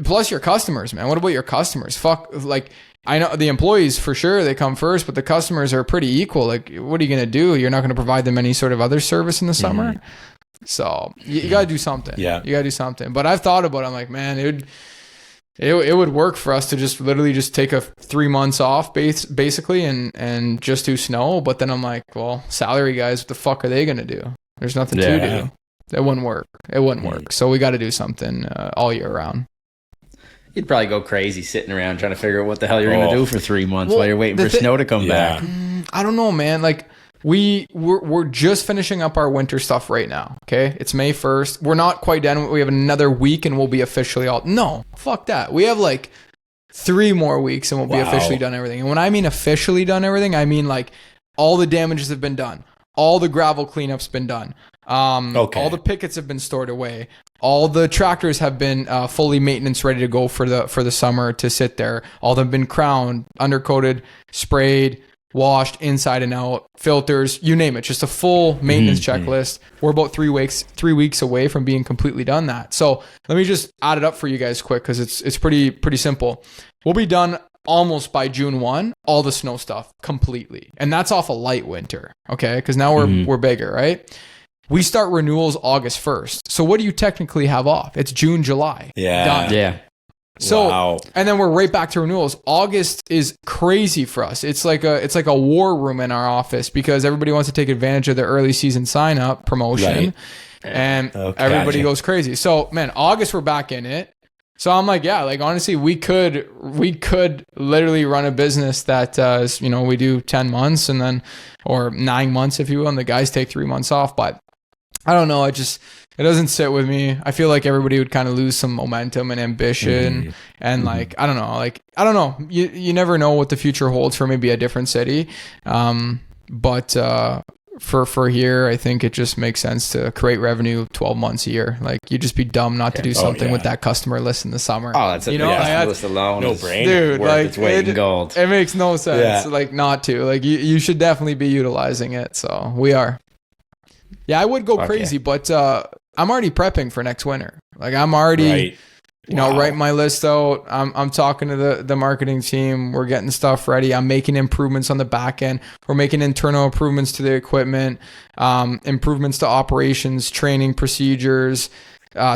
Plus your customers, man. What about your customers? Fuck, like, I know the employees for sure, they come first, but the customers are pretty equal. Like, what are you going to do? You're not going to provide them any sort of other service in the summer. So you got to do something. Yeah. You got to do something. But I've thought about it. I'm like, man, it would work for us to just literally just take 3 months off basically and just do snow. But then I'm like, well, salary guys, what the fuck are they going to do? There's nothing to do. It wouldn't work. So we got to do something all year round. You'd probably go crazy sitting around trying to figure out what the hell you're going to do for 3 months while you're waiting for snow to come back. I don't know, man. Like, we're just finishing up our winter stuff right now. Okay, it's May 1st. We're not quite done. We have another week and we'll be officially all. No, fuck that. We have like 3 more weeks and we'll be officially done everything. And when I mean officially done everything, I mean like all the damages have been done, all the gravel cleanup's been done. All the pickets have been stored away. All the tractors have been fully maintenance ready to go for the summer to sit there. All of them have been crowned, undercoated, sprayed, washed inside and out, filters, you name it. Just a full maintenance checklist. We're about 3 weeks away from being completely done that. So let me just add it up for you guys quick because it's pretty simple. We'll be done almost by June 1, all the snow stuff completely. And that's off a light winter, okay? Because now we're bigger, right? We start renewals August 1st. So what do you technically have off? It's June, July. Done. Yeah. So, and then we're right back to renewals. August is crazy for us. It's like a war room in our office because everybody wants to take advantage of the early season sign up promotion and everybody goes crazy. So, man, August we're back in it. So I'm like, yeah, like honestly, we could literally run a business that we do 10 months and then or 9 months if you will, and the guys take 3 months off, but I don't know. It doesn't sit with me. I feel like everybody would kind of lose some momentum and ambition. And like, I don't know. You never know what the future holds for maybe a different city. But for here, I think it just makes sense to create revenue 12 months a year. Like, you'd just be dumb not to do something with that customer list in the summer. Oh, that's you know, list alone. No brainer. Dude, worth like, its weight in gold. It makes no sense, like, not to. Like, you should definitely be utilizing it. So we are. Yeah, I would go crazy, but I'm already prepping for next winter. Like, I'm already, writing my list out. I'm talking to the marketing team. We're getting stuff ready. I'm making improvements on the back end. We're making internal improvements to the equipment, improvements to operations, training procedures,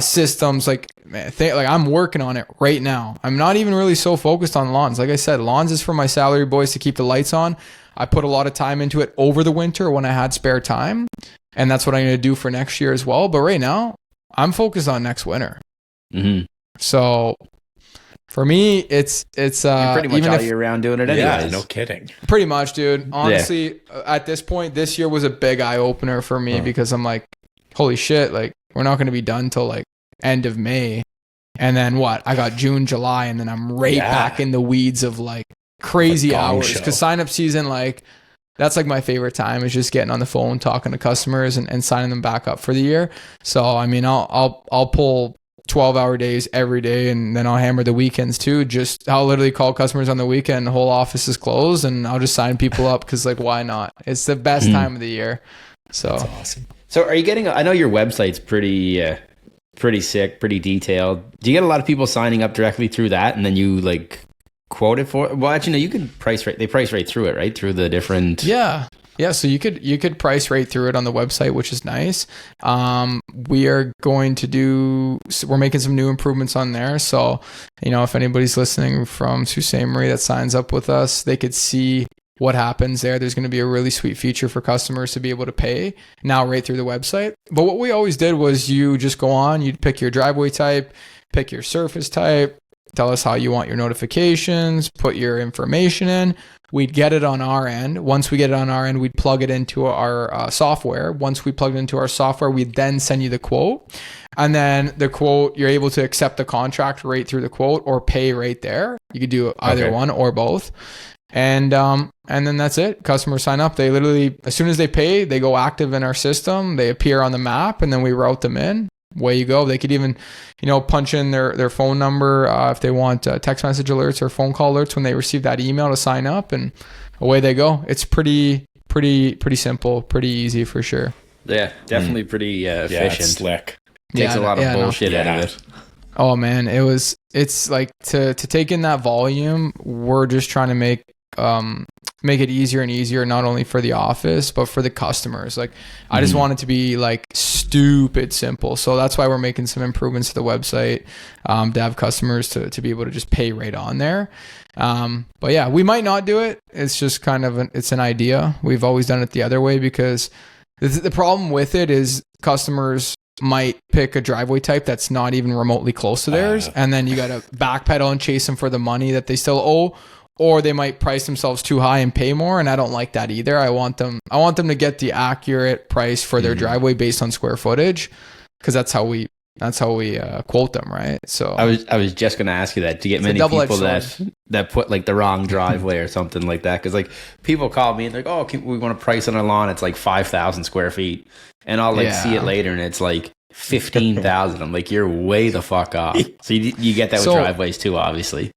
systems. Like, man, I'm working on it right now. I'm not even really so focused on lawns. Like I said, lawns is for my salary boys to keep the lights on. I put a lot of time into it over the winter when I had spare time. And that's what I'm going to do for next year as well. But right now, I'm focused on next winter. Mm-hmm. So for me, it's You're pretty much all year round doing it anyways. Yeah, no kidding. Pretty much, dude. Honestly, at this point, this year was a big eye opener for me because I'm like, holy shit, like, we're not going to be done till like end of May. And then what? I got June, July, and then I'm back in the weeds of like crazy hours. Because sign up season, like, that's like my favorite time, is just getting on the phone, talking to customers and signing them back up for the year. So, I mean, I'll pull 12-hour days every day, and then I'll hammer the weekends too. I'll literally call customers on the weekend. The whole office is closed, and I'll just sign people up because, like, why not? It's the best time of the year. So that's awesome. So are you getting, I know your website's pretty sick, pretty detailed. Do you get a lot of people signing up directly through that, and then you like quote it for? Well, actually, no, you can they price right through it, right? Through the different. Yeah. So you could price right through it on the website, which is nice. We are going to we're making some new improvements on there. So, if anybody's listening from Sault Ste. Marie that signs up with us, they could see what happens there. There's going to be a really sweet feature for customers to be able to pay now right through the website. But what we always did was you just go on, you'd pick your driveway type, pick your surface type, tell us how you want your notifications, put your information in. We'd get it on our end. Once we get it on our end, we'd plug it into our software. Once we plug it into our software, we'd then send you the quote. And then the quote, you're able to accept the contract right through the quote or pay right there. You could do either one or both. And then that's it. Customers sign up. They literally, as soon as they pay, they go active in our system. They appear on the map, and then we route them in. Way you go. They could even, punch in their phone number if they want text message alerts or phone call alerts when they receive that email to sign up, and away they go. It's pretty simple, pretty easy for sure. Yeah, definitely pretty efficient. It's slick. Takes a lot of bullshit out of it. Oh man, it's like to take in that volume. We're just trying to make it easier and easier, not only for the office but for the customers. Like, I just want it to be like stupid simple. So that's why we're making some improvements to the website to have customers to be able to just pay right on there. But yeah, we might not do it. It's just kind of it's an idea. We've always done it the other way because the problem with it is customers might pick a driveway type that's not even remotely close to theirs, and then you got to backpedal and chase them for the money that they still owe, or they might price themselves too high and pay more, and I don't like that either. I want them to get the accurate price for their driveway based on square footage, because that's how we quote them, right? So I was just gonna ask you that. Do you get many people that put like the wrong driveway or something like that? Because like people call me and they're like, we want to price on our lawn. It's like 5,000 square feet, and I'll see it later, and it's like 15,000. I'm like, you're way the fuck off. So you get that with driveways too, obviously.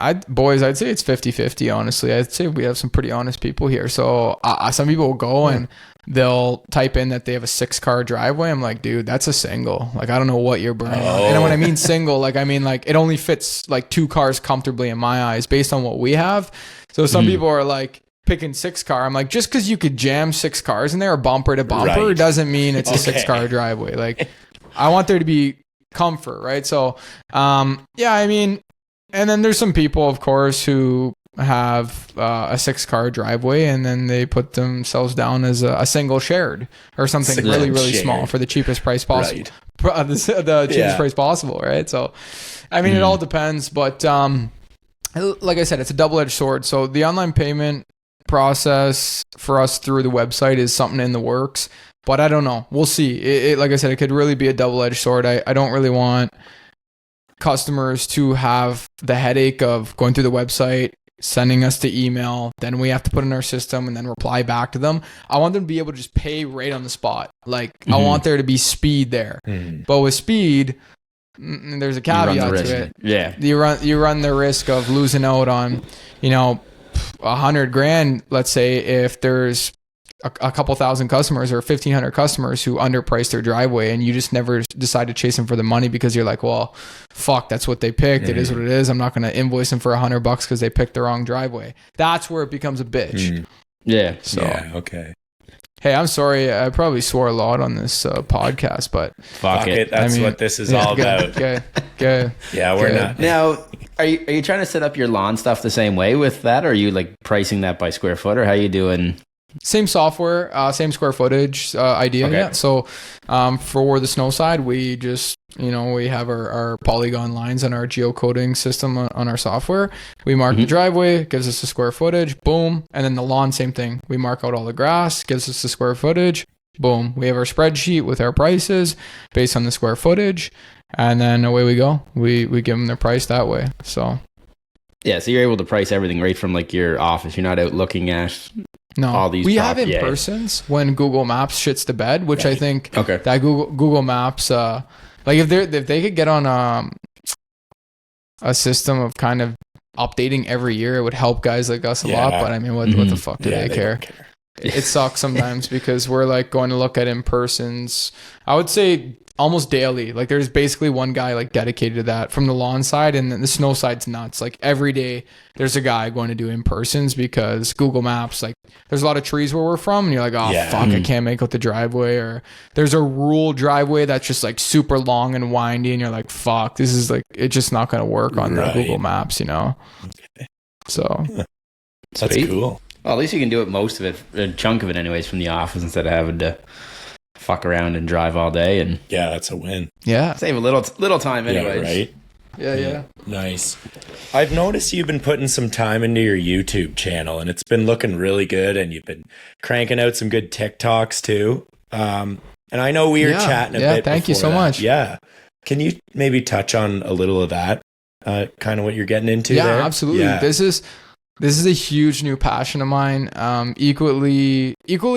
I'd say it's 50-50, honestly. I'd say we have some pretty honest people here. So some people will go and they'll type in that they have a 6-car driveway. I'm like, dude, that's a single. Like, I don't know what you're burning on. And when I mean single, like, I mean, like, it only fits like 2 cars comfortably in my eyes based on what we have. So some people are like picking 6-car. I'm like, just because you could jam 6 cars in there, bumper to bumper, doesn't mean it's a 6-car driveway. Like, I want there to be comfort, right? So, I mean, and then there's some people, of course, who have a 6-car driveway, and then they put themselves down as a single shared or something really small for the cheapest price possible. Right. The cheapest price possible, right? So, I mean, it all depends, but like I said, it's a double-edged sword. So the online payment process for us through the website is something in the works, but I don't know. We'll see. Like I said, it could really be a double-edged sword. I don't really want customers to have the headache of going through the website, sending us the email, then we have to put in our system and then reply back to them. I want them to be able to just pay right on the spot. Like I want there to be speed there. But with speed, there's a caveat to it. Yeah. You run the risk of losing out on, $100,000, let's say, if there's a couple thousand customers or 1,500 customers who underpriced their driveway, and you just never decide to chase them for the money because you're like, well, fuck, that's what they picked. It is what it is. I'm not going to invoice them for $100 because they picked the wrong driveway. That's where it becomes a bitch. Yeah. So, okay. Hey, I'm sorry. I probably swore a lot on this podcast, but fuck it. That's what this is all about. Good. Yeah, we're not. Now, are you trying to set up your lawn stuff the same way with that? Or are you like pricing that by square foot, or how you doing? Same software, same square footage idea. Okay. Yeah. So for the snow side, we just, we have our polygon lines on our geocoding system on our software. We mark the driveway, gives us the square footage, boom. And then the lawn, same thing. We mark out all the grass, gives us the square footage, boom. We have our spreadsheet with our prices based on the square footage. And then away we go. We give them their price that way. So. Yeah. So you're able to price everything right from like your office. You're not out looking at... No, all these we have in persons when Google Maps shits the bed, which I think that Google Maps, like if they could get on a system of kind of updating every year, it would help guys like us a lot. But I mean, what the fuck do they care? It sucks sometimes because we're like going to look at in persons. I would say almost daily. Like there's basically one guy like dedicated to that from the lawn side, and then the snow side's nuts. Like every day there's a guy going to do in persons because Google Maps, like there's a lot of trees where we're from, and you're like, oh fuck, I can't make out the driveway, or there's a rural driveway that's just like super long and windy, and you're like, fuck, this is like, it's just not going to work on the Google Maps, Okay. So that's cool. Well, at least you can do it, most of it, a chunk of it anyways, from the office instead of having to fuck around and drive all day. And that's a win. Yeah. Save a little time anyways. Right? Yeah. Nice. I've noticed you've been putting some time into your YouTube channel, and it's been looking really good, and you've been cranking out some good TikToks too. And I know we were chatting a bit. Thank you so much. Yeah. Can you maybe touch on a little of that? Kind of what you're getting into there? Yeah, absolutely. Yeah. This is a huge new passion of mine. Equally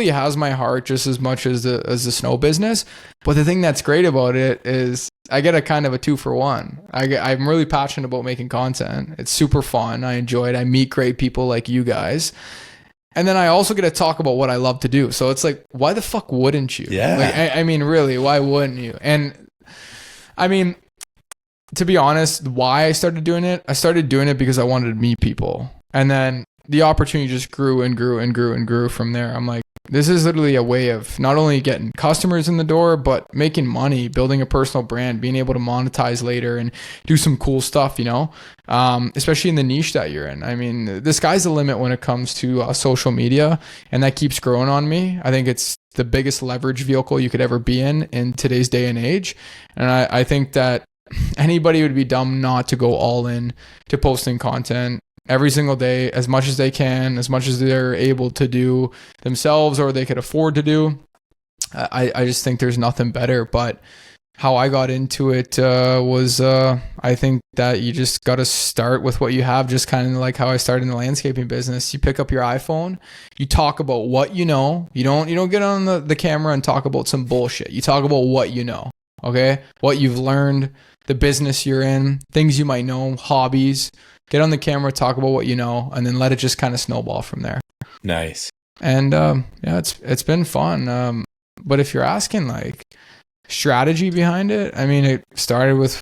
has my heart just as much as the snow business. But the thing that's great about it is I get a kind of a 2-for-1. I'm really passionate about making content. It's super fun. I enjoy it. I meet great people like you guys. And then I also get to talk about what I love to do. So it's like, why the fuck wouldn't you? Yeah. Like, I mean, really, why wouldn't you? And I mean, to be honest, why I started doing it because I wanted to meet people. And then the opportunity just grew and grew and grew and grew from there. I'm like, this is literally a way of not only getting customers in the door, but making money, building a personal brand, being able to monetize later and do some cool stuff, especially in the niche that you're in. I mean, the sky's the limit when it comes to social media, and that keeps growing on me. I think it's the biggest leverage vehicle you could ever be in today's day and age. And I think that anybody would be dumb not to go all in to posting content every single day, as much as they can, as much as they're able to do themselves or they could afford to do. I just think there's nothing better. But how I got into it was I think that you just got to start with what you have, just kind of like how I started in the landscaping business. You pick up your iPhone, you talk about what you know. You don't get on the camera and talk about some bullshit. You talk about what you know, okay? What you've learned, the business you're in, things you might know, hobbies. Get on the camera, talk about what you know, and then let it just kind of snowball from there. Nice. And it's been fun. But if you're asking like strategy behind it, I mean, it started with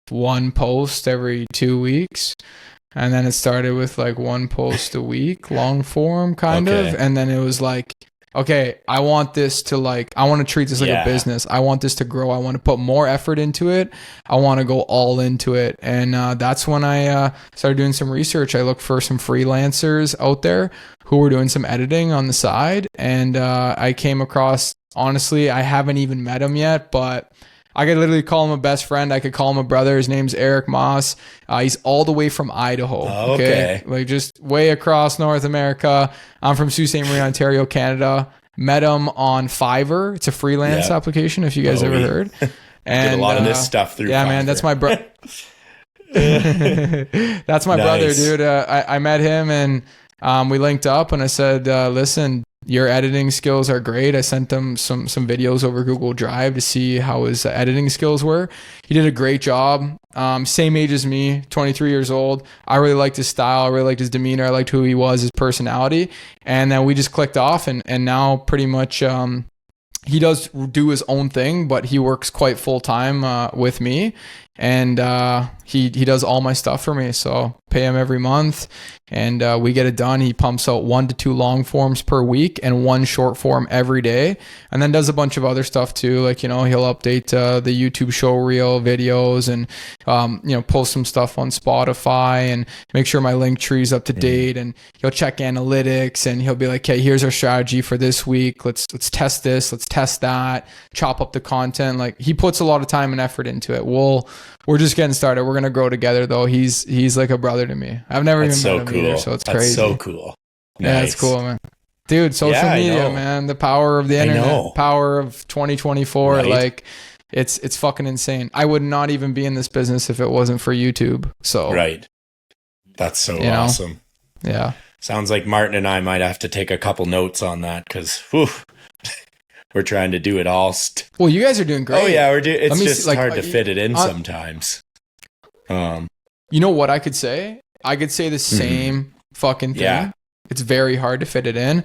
one post every 2 weeks, and then it started with like one post a week, long form kind of, and then it was like, okay, I want this to I want to treat this like a business. I want this to grow. I want to put more effort into it. I want to go all into it. And that's when I started doing some research. I looked for some freelancers out there who were doing some editing on the side. And I came across, honestly, I haven't even met him yet, but I could literally call him a best friend. I could call him a brother. His name's Eric Moss. He's all the way from Idaho. Oh, okay. Like just way across North America. I'm from Sault Ste. Marie, Ontario, Canada. Met him on Fiverr. It's a freelance application, if you guys ever heard. And get a lot of this stuff through Fiverr. Man, that's my bro. That's my brother, dude. I met him and we linked up, and I said, listen, your editing skills are great. I sent him some videos over Google Drive to see how his editing skills were. He did a great job. Same age as me, 23 years old. I really liked his style. I really liked his demeanor. I liked who he was, his personality. And then we just clicked off, and now pretty much he does do his own thing, but he works quite full time with me. And he does all my stuff for me. So pay him every month, and we get it done. He pumps out 1 to 2 long forms per week and 1 short form every day, and then does a bunch of other stuff too. Like, he'll update the YouTube show reel videos, and post some stuff on Spotify, and make sure my link tree is up to date. And he'll check analytics, and he'll be like, "Hey, here's our strategy for this week. Let's test this. Let's test that. Chop up the content." Like, he puts a lot of time and effort into it. We're just getting started. We're gonna grow together, though. He's like a brother to me. I've never even met him either, so it's crazy. That's so cool. Yeah, it's cool, man. Dude, social media, man, the power of the internet, power of 2024, right? Like, it's fucking insane. I would not even be in this business if it wasn't for YouTube. So right, that's so awesome. Yeah, sounds like Martin and I might have to take a couple notes on that, because we're trying to do it all. Well, you guys are doing great. Oh yeah, we're doing. It's just hard to fit it in sometimes. You know what I could say? I could say the same fucking thing. Yeah. It's very hard to fit it in,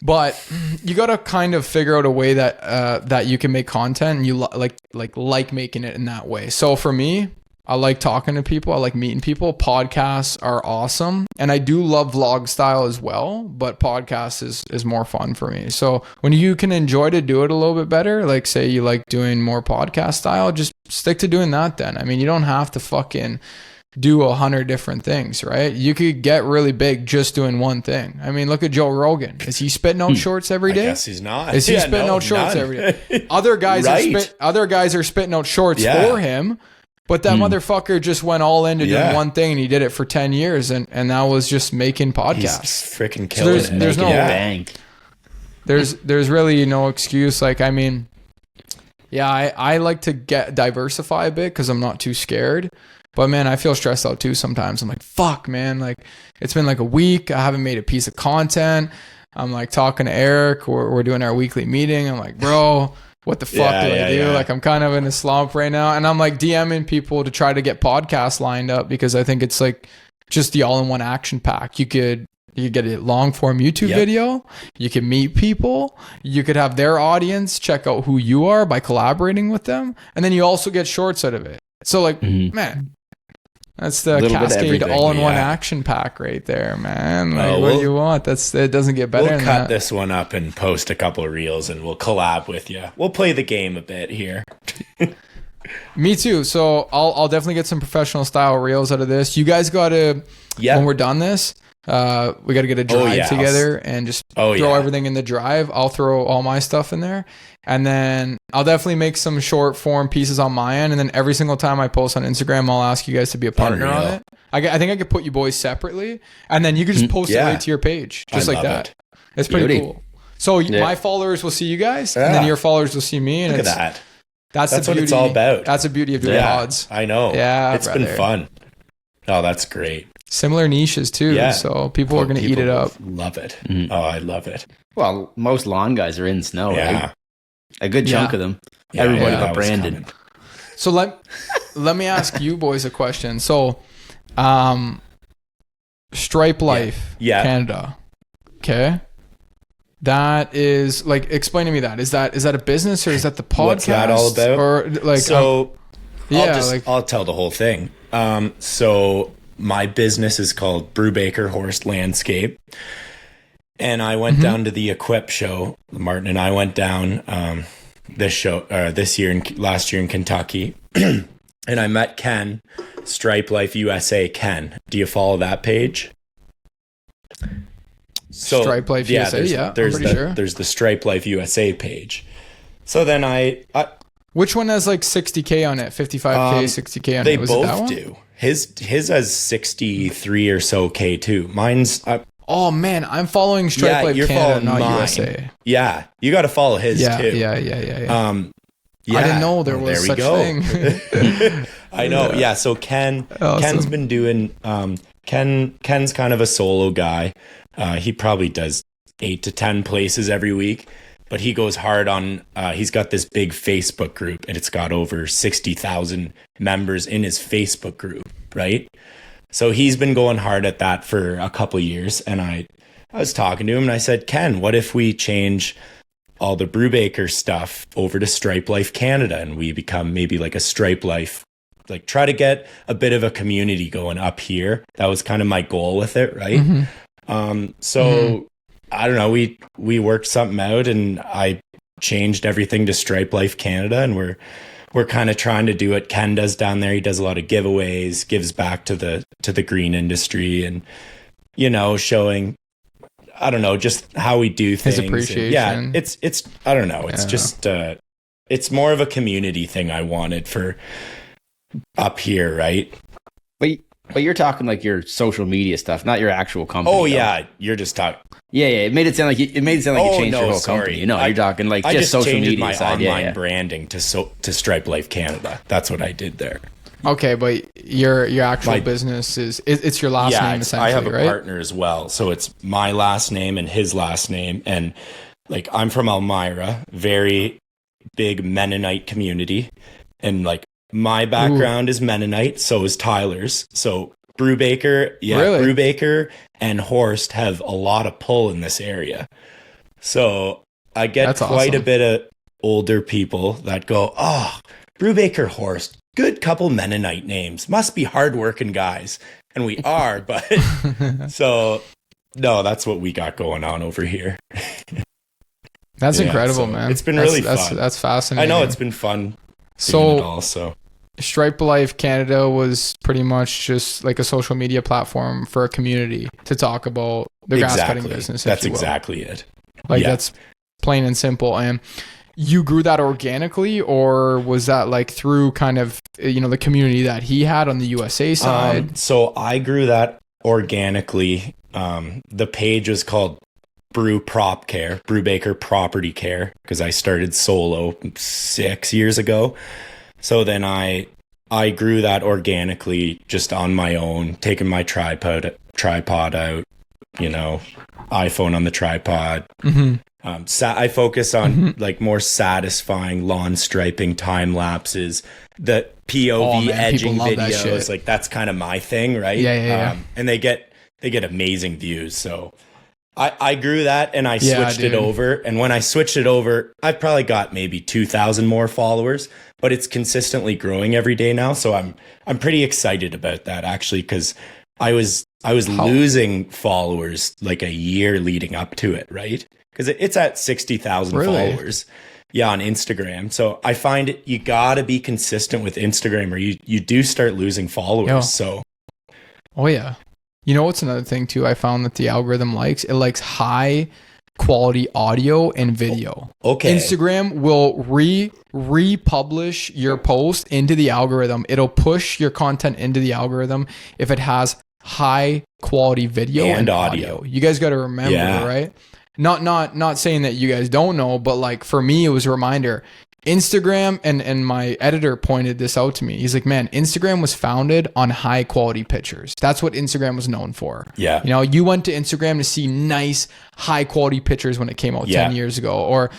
but you got to kind of figure out a way that you can make content, and you like making it in that way. So for me, I like talking to people. I like meeting people. Podcasts are awesome. And I do love vlog style as well, but podcast is more fun for me. So when you can enjoy to do it a little bit better, like say you like doing more podcast style, just stick to doing that then. I mean, you don't have to fucking do 100 different things, right? You could get really big just doing one thing. I mean, look at Joe Rogan. Is he spitting out shorts every day? I guess he's not. Is he spitting out shorts every day? Other guys are spitting out shorts for him. But that motherfucker just went all into doing one thing, and he did it for 10 years, and that was just making podcasts. He's freaking killing it. There's no bank. There's really no excuse. Like, I mean, yeah, I like to diversify a bit because I'm not too scared. But man, I feel stressed out too sometimes. I'm like, fuck, man. Like, it's been like a week. I haven't made a piece of content. I'm like talking to Eric. We're doing our weekly meeting. I'm like, bro, what the fuck do I do? Yeah. Like, I'm kind of in a slump right now. And I'm like DMing people to try to get podcasts lined up, because I think it's like just the all-in-one action pack. You could get a long form YouTube video. You can meet people. You could have their audience check out who you are by collaborating with them. And then you also get shorts out of it. So like, man, that's the Cascade all-in-one action pack right there, man. Like, what do you want? It doesn't get better than that. We'll cut this one up and post a couple of reels, and we'll collab with you. We'll play the game a bit here. Me too. So I'll definitely get some professional style reels out of this. You guys got to, when we're done this, we got to get a drive together and just throw everything in the drive. I'll throw all my stuff in there. And then I'll definitely make some short form pieces on my end. And then every single time I post on Instagram, I'll ask you guys to be a partner on it. I think I could put you boys separately, and then you could just post it right to your page, just like that. It's pretty cool. So my followers will see you guys, and then your followers will see me. And look at that. That's what it's all about. That's the beauty of doing pods. I know. Yeah, it's been fun. Oh, that's great. Similar niches too. Yeah. So people are going to eat it up. Love it. Oh, I love it. Well, most lawn guys are in snow, right? A good chunk of them. Everybody but Brandon. So let me ask you boys a question. So, Stripe Life, Canada. Okay. That is like, explain to me that. Is that a business, or is that the podcast? What's that all about? Or like, I'll tell the whole thing. So my business is called Brubaker Horse Landscape. And I went down to the Equip show. Martin and I went down last year in Kentucky, and I met Ken, Stripe Life USA. Ken, do you follow that page? So Stripe Life USA, there's the Stripe Life USA page. So then I which one has like 60K on it, 55K, 60K on it? They both do. His has 63 or so K too. Mine's. Oh man, I'm following Stripe Life Canada, not USA. Yeah, you got to follow his too. Yeah. I didn't know there was such thing. I know. Yeah. So Ken's been doing, Ken's kind of a solo guy. He probably does 8 to 10 places every week, but he goes hard on, he's got this big Facebook group and it's got over 60,000 members in his Facebook group. Right. So he's been going hard at that for a couple of years. And I was talking to him and I said, Ken, what if we change all the Brubaker stuff over to Stripe Life Canada and we become maybe like a Stripe Life, like try to get a bit of a community going up here. That was kind of my goal with it. Right. I don't know, we worked something out and I changed everything to Stripe Life Canada, and we're kind of trying to do what Ken does down there. He does a lot of giveaways, gives back to the green industry, and showing, I don't know, just how we do things. His appreciation. And it's I don't know, it's just it's more of a community thing I wanted for up here, right? But you're talking like your social media stuff, not your actual company. Oh yeah, you're just talking. Yeah. It made it sound like you changed your whole company. You're talking like I just social media my side. online branding to Stripe Life Canada. That's what I did there. Okay, but your actual business it's your last name essentially, I have a right? partner as well, so it's my last name and his last name, and like I'm from Elmira, very big Mennonite community, and like my background is Mennonite, so is Tyler's. So Brubaker, really? Brubaker and Horst have a lot of pull in this area. So I get quite a bit of older people that go, "Oh, Brubaker, Horst, good couple Mennonite names. Must be hardworking guys." And we are, but so no, that's what we got going on over here. That's incredible, man. It's been really fun. That's fascinating. I know it's been fun. So Stripe Life Canada was pretty much just like a social media platform for a community to talk about the grass cutting business. That's exactly it. That's plain and simple. And you grew that organically, or was that like through kind of, the community that he had on the USA side? So I grew that organically. The page was called Brubaker Property Care, because I started solo 6 years ago. So then I grew that organically just on my own, taking my tripod out, iPhone on the tripod. I focus on like more satisfying lawn striping time lapses, the POV edging videos. Like that's kind of my thing, right? Yeah. And they get amazing views. So I grew that and I switched it over. And when I switched it over, I've probably got maybe 2,000 more followers, but it's consistently growing every day now. So I'm pretty excited about that actually, because I was losing followers like a year leading up to it, right? Because it's at 60,000 followers. Yeah, on Instagram. So I find you gotta be consistent with Instagram, or you do start losing followers. Yeah. So what's another thing too I found that the algorithm likes? It likes high quality audio and video. Okay. Instagram will republish your post into the algorithm. It'll push your content into the algorithm if it has high quality video and audio. You guys got to remember, right? Not saying that you guys don't know, but like for me, it was a reminder. Instagram, and my editor pointed this out to me. He's like, man, Instagram was founded on high quality pictures. That's what Instagram was known for. Yeah. You went to Instagram to see nice, high quality pictures when it came out 10 years ago, or,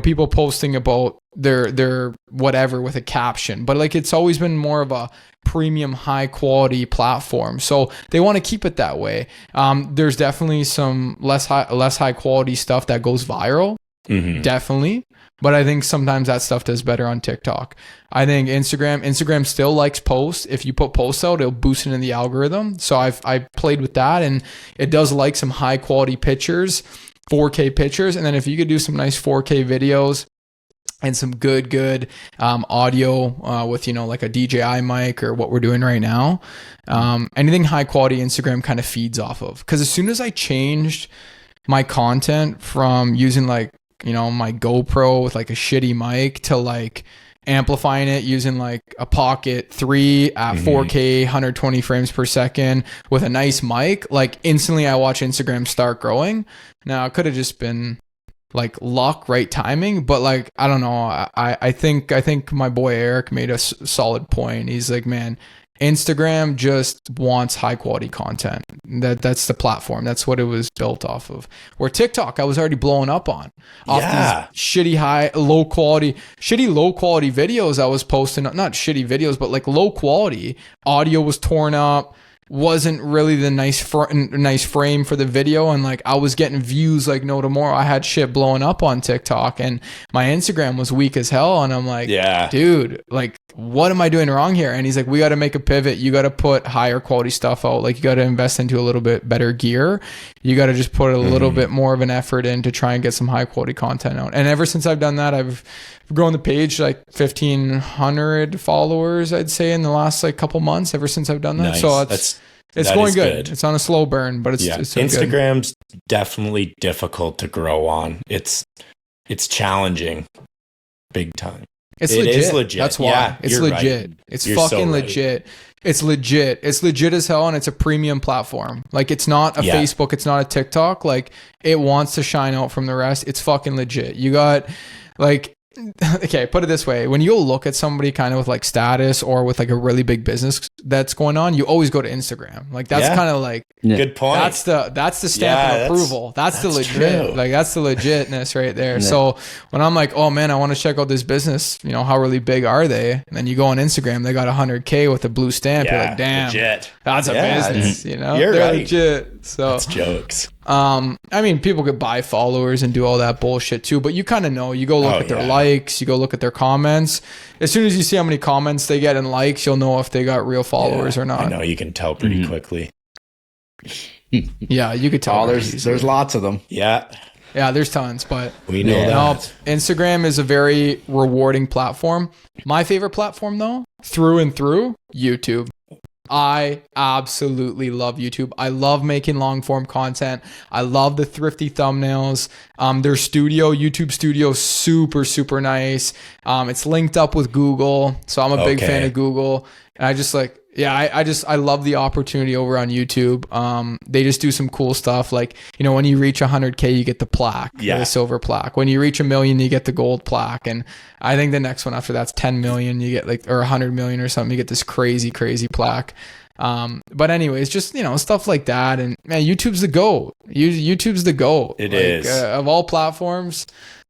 people posting about their whatever with a caption, but like, it's always been more of a premium, high quality platform. So they want to keep it that way. There's definitely some less high quality stuff that goes viral. Definitely. But I think sometimes that stuff does better on TikTok. I think Instagram still likes posts. If you put posts out, it'll boost it in the algorithm. So I played with that, and it does like some high quality pictures, 4K pictures. And then if you could do some nice 4K videos and some good audio with, like a DJI mic or what we're doing right now, anything high quality Instagram kind of feeds off of. Because as soon as I changed my content from using like, my GoPro with like a shitty mic to like amplifying it using like a Pocket 3 at 4K 120 frames per second with a nice mic, like instantly I watch Instagram start growing. Now it could have just been like luck, right timing. But like, I don't know. I think my boy Eric made a solid point. He's like, man, Instagram just wants high quality content. That's the platform. That's what it was built off of. Where TikTok, I was already blowing up on off these shitty low quality videos I was posting. Not shitty videos, but like low quality audio was torn up. Wasn't really the nice frame for the video, and like I was getting views like no tomorrow. I had shit blowing up on TikTok, and my Instagram was weak as hell. And I'm like, dude, like what am I doing wrong here? And he's like, we got to make a pivot. You got to put higher quality stuff out. Like you got to invest into a little bit better gear. You got to just put a little bit more of an effort in to try and get some high quality content out. And ever since I've done that, I've grown the page like 1,500 followers, I'd say, in the last like couple months. Ever since I've done that, so it's going good. It's on a slow burn, but it's Instagram's definitely difficult to grow on. It's challenging, big time. It legit. Is legit. That's why. Yeah, it's legit. Right. It's fucking legit. It's legit. It's legit as hell, and it's a premium platform. Like it's not a Facebook. It's not a TikTok. Like it wants to shine out from the rest. It's fucking legit. You got like. Okay, put it this way. When you look at somebody kind of with like status or with like a really big business that's going on, you always go to Instagram. Like that's kind of like good point. That's the stamp of approval. That's the legit. True. Like that's the legitness right there. Yeah. So when I'm like, oh man, I want to check out this business, you know, how really big are they? And then you go on Instagram, they got 100K with a blue stamp. You're like, damn, legit. That's a business, you know? They're right. Legit. So that's jokes. I mean, people could buy followers and do all that bullshit too, but you kind of know. You go look at their likes, you go look at their comments. As soon as you see how many comments they get and likes, you'll know if they got real followers or not. I know, you can tell pretty quickly. Yeah, you could tell. There's lots of them. Yeah, there's tons, but we know that. No, Instagram is a very rewarding platform. My favorite platform, though, through and through, YouTube. I absolutely love YouTube. I love making long form content. I love the thrifty thumbnails. Their YouTube studio, super, super nice. It's linked up with Google. So I'm a big fan of Google. And I just like, I love the opportunity over on YouTube. They just do some cool stuff. Like, you know, when you reach 100K, you get the plaque, the silver plaque. When you reach 1 million, you get the gold plaque. And I think the next one after that's 10 million, you get like, or 100 million or something, you get this crazy, crazy plaque. But anyways, just, you know, stuff like that. And man, YouTube's the GOAT. YouTube's the GOAT. It is. Of all platforms.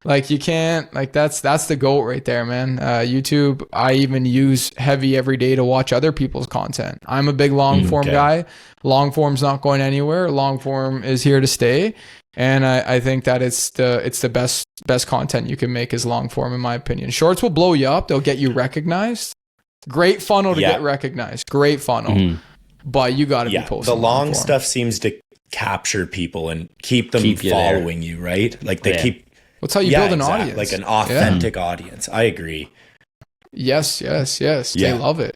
Like you can't, like that's the GOAT right there, man. YouTube, I even use heavy every day to watch other people's content. I'm a big long form guy. Long form's not going anywhere. Long form is here to stay. And I think that it's the best content you can make is long form, in my opinion. Shorts will blow you up. They'll get you recognized. Great funnel to get recognized. Great funnel. But you got to be posting. The long stuff seems to capture people and keep them following you, right? Like they keep. That's how you build an audience. Like an authentic audience. I agree. Yes. They love it.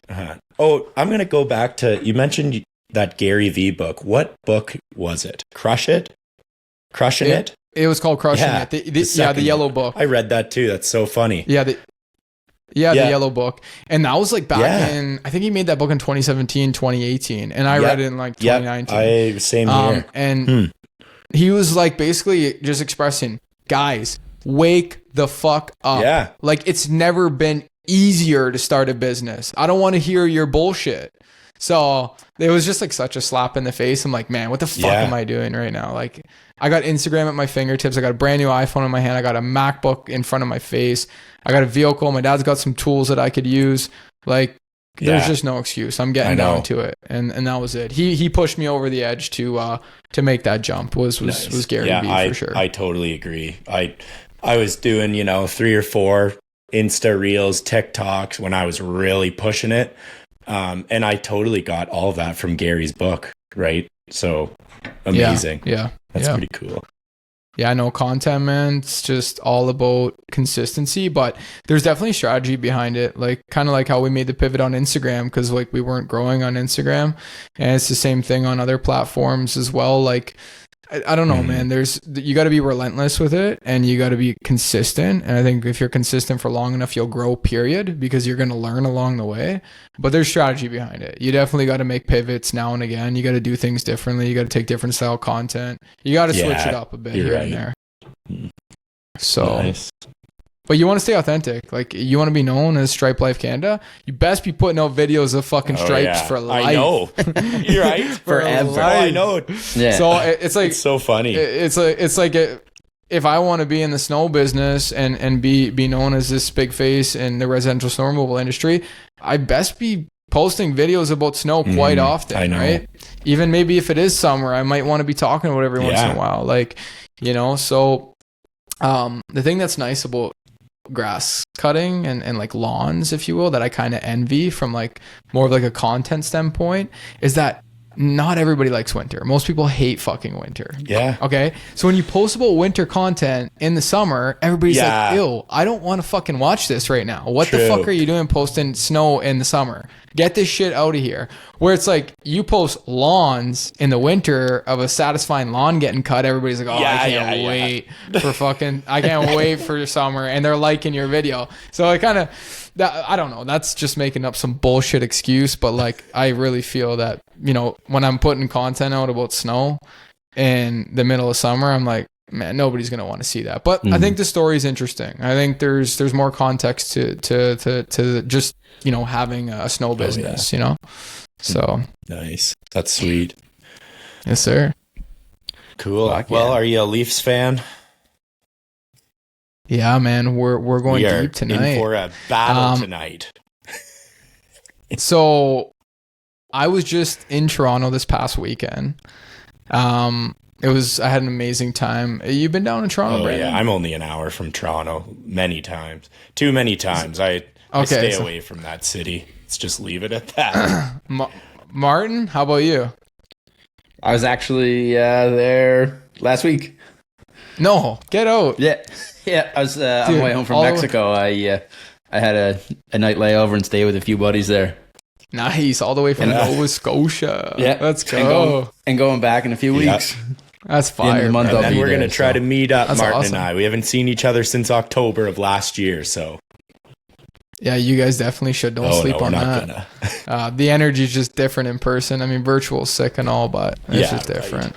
Oh, I'm going to go back to, you mentioned that Gary Vee book. What book was it? Crushing It? It was called Crushing It. The yellow book. I read that too. That's so funny. The yellow book. And that was like back in, I think he made that book in 2017, 2018. And I read it in like 2019. Same year. And he was like basically just expressing, guys, wake the fuck up. Yeah. Like it's never been easier to start a business. I don't want to hear your bullshit. So it was just like such a slap in the face. I'm like, man, what the fuck am I doing right now? Like I got Instagram at my fingertips. I got a brand new iPhone in my hand. I got a MacBook in front of my face. I got a vehicle. My dad's got some tools that I could use. Like there's just no excuse. I'm getting down to it. And that was it. He pushed me over the edge to make that jump was Gary Vee for sure. I totally agree. I was doing, 3 or 4 Insta Reels, TikToks when I was really pushing it. And I totally got all of that from Gary's book, right? So amazing. Yeah. That's pretty cool. Yeah, I know content, man. It's just all about consistency, but there's definitely strategy behind it. Like kind of like how we made the pivot on Instagram because like we weren't growing on Instagram, and it's the same thing on other platforms as well. Like I don't know, man. You got to be relentless with it, and you got to be consistent. And I think if you're consistent for long enough, you'll grow. Period, because you're going to learn along the way. But there's strategy behind it. You definitely got to make pivots now and again. You got to do things differently. You got to take different style content. You got to switch it up a bit here and there. So, Nice. but you want to stay authentic. Like, you want to be known as Stripe Life Canada. You best be putting out videos of fucking stripes for life. I know. You're right. Forever. Oh, I know. Yeah. So it's like It's so funny. it's like if I want to be in the snow business and be known as this big face in the residential snow removal industry, I best be posting videos about snow quite often. I know. Right? Even maybe if it is summer, I might want to be talking about it every once in a while. Like, so the thing that's nice about grass cutting and like lawns, if you will, that I kind of envy from like more of like a content standpoint, is that not everybody likes winter. Most people hate fucking winter. Yeah. Okay. So when you post about winter content in the summer, everybody's like, ew, I don't want to fucking watch this right now. What the fuck are you doing posting snow in the summer? Get this shit out of here. Where it's like, you post lawns in the winter of a satisfying lawn getting cut. Everybody's like, oh, I can't wait for fucking, I can't wait for your summer. And they're liking your video. So I kind of, I don't know. That's just making up some bullshit excuse. But like, I really feel that, when I'm putting content out about snow in the middle of summer, I'm like, man, nobody's going to want to see that. But I think the story is interesting. I think there's more context to just, having a snow business, So Nice. That's sweet. Yes, sir. Cool. Fuck Well, yeah. are you a Leafs fan? Yeah, man, we're going We are deep tonight. in for a battle tonight. So I was just in Toronto this past weekend. I had an amazing time. You've been down in Toronto, Oh Brandon? yeah, I'm only an hour from Toronto. Many times, too many times. I stay away from that city. Let's just leave it at that. Martin, how about you? I was actually there last week. No, get out. Yeah. I was on my way home from Mexico. I had a night layover and stayed with a few buddies there. Nice, all the way from Nova Scotia. Yeah, let's go. And going back in a few weeks. That's The end of fire. the month, bro. I'll And be we're there, gonna try so. to meet up, That's Martin awesome. and I. We haven't seen each other since October of last year, so Yeah, you guys definitely should. Don't sleep on that. The energy is just different in person. I mean, virtual is sick and all, but it's just different.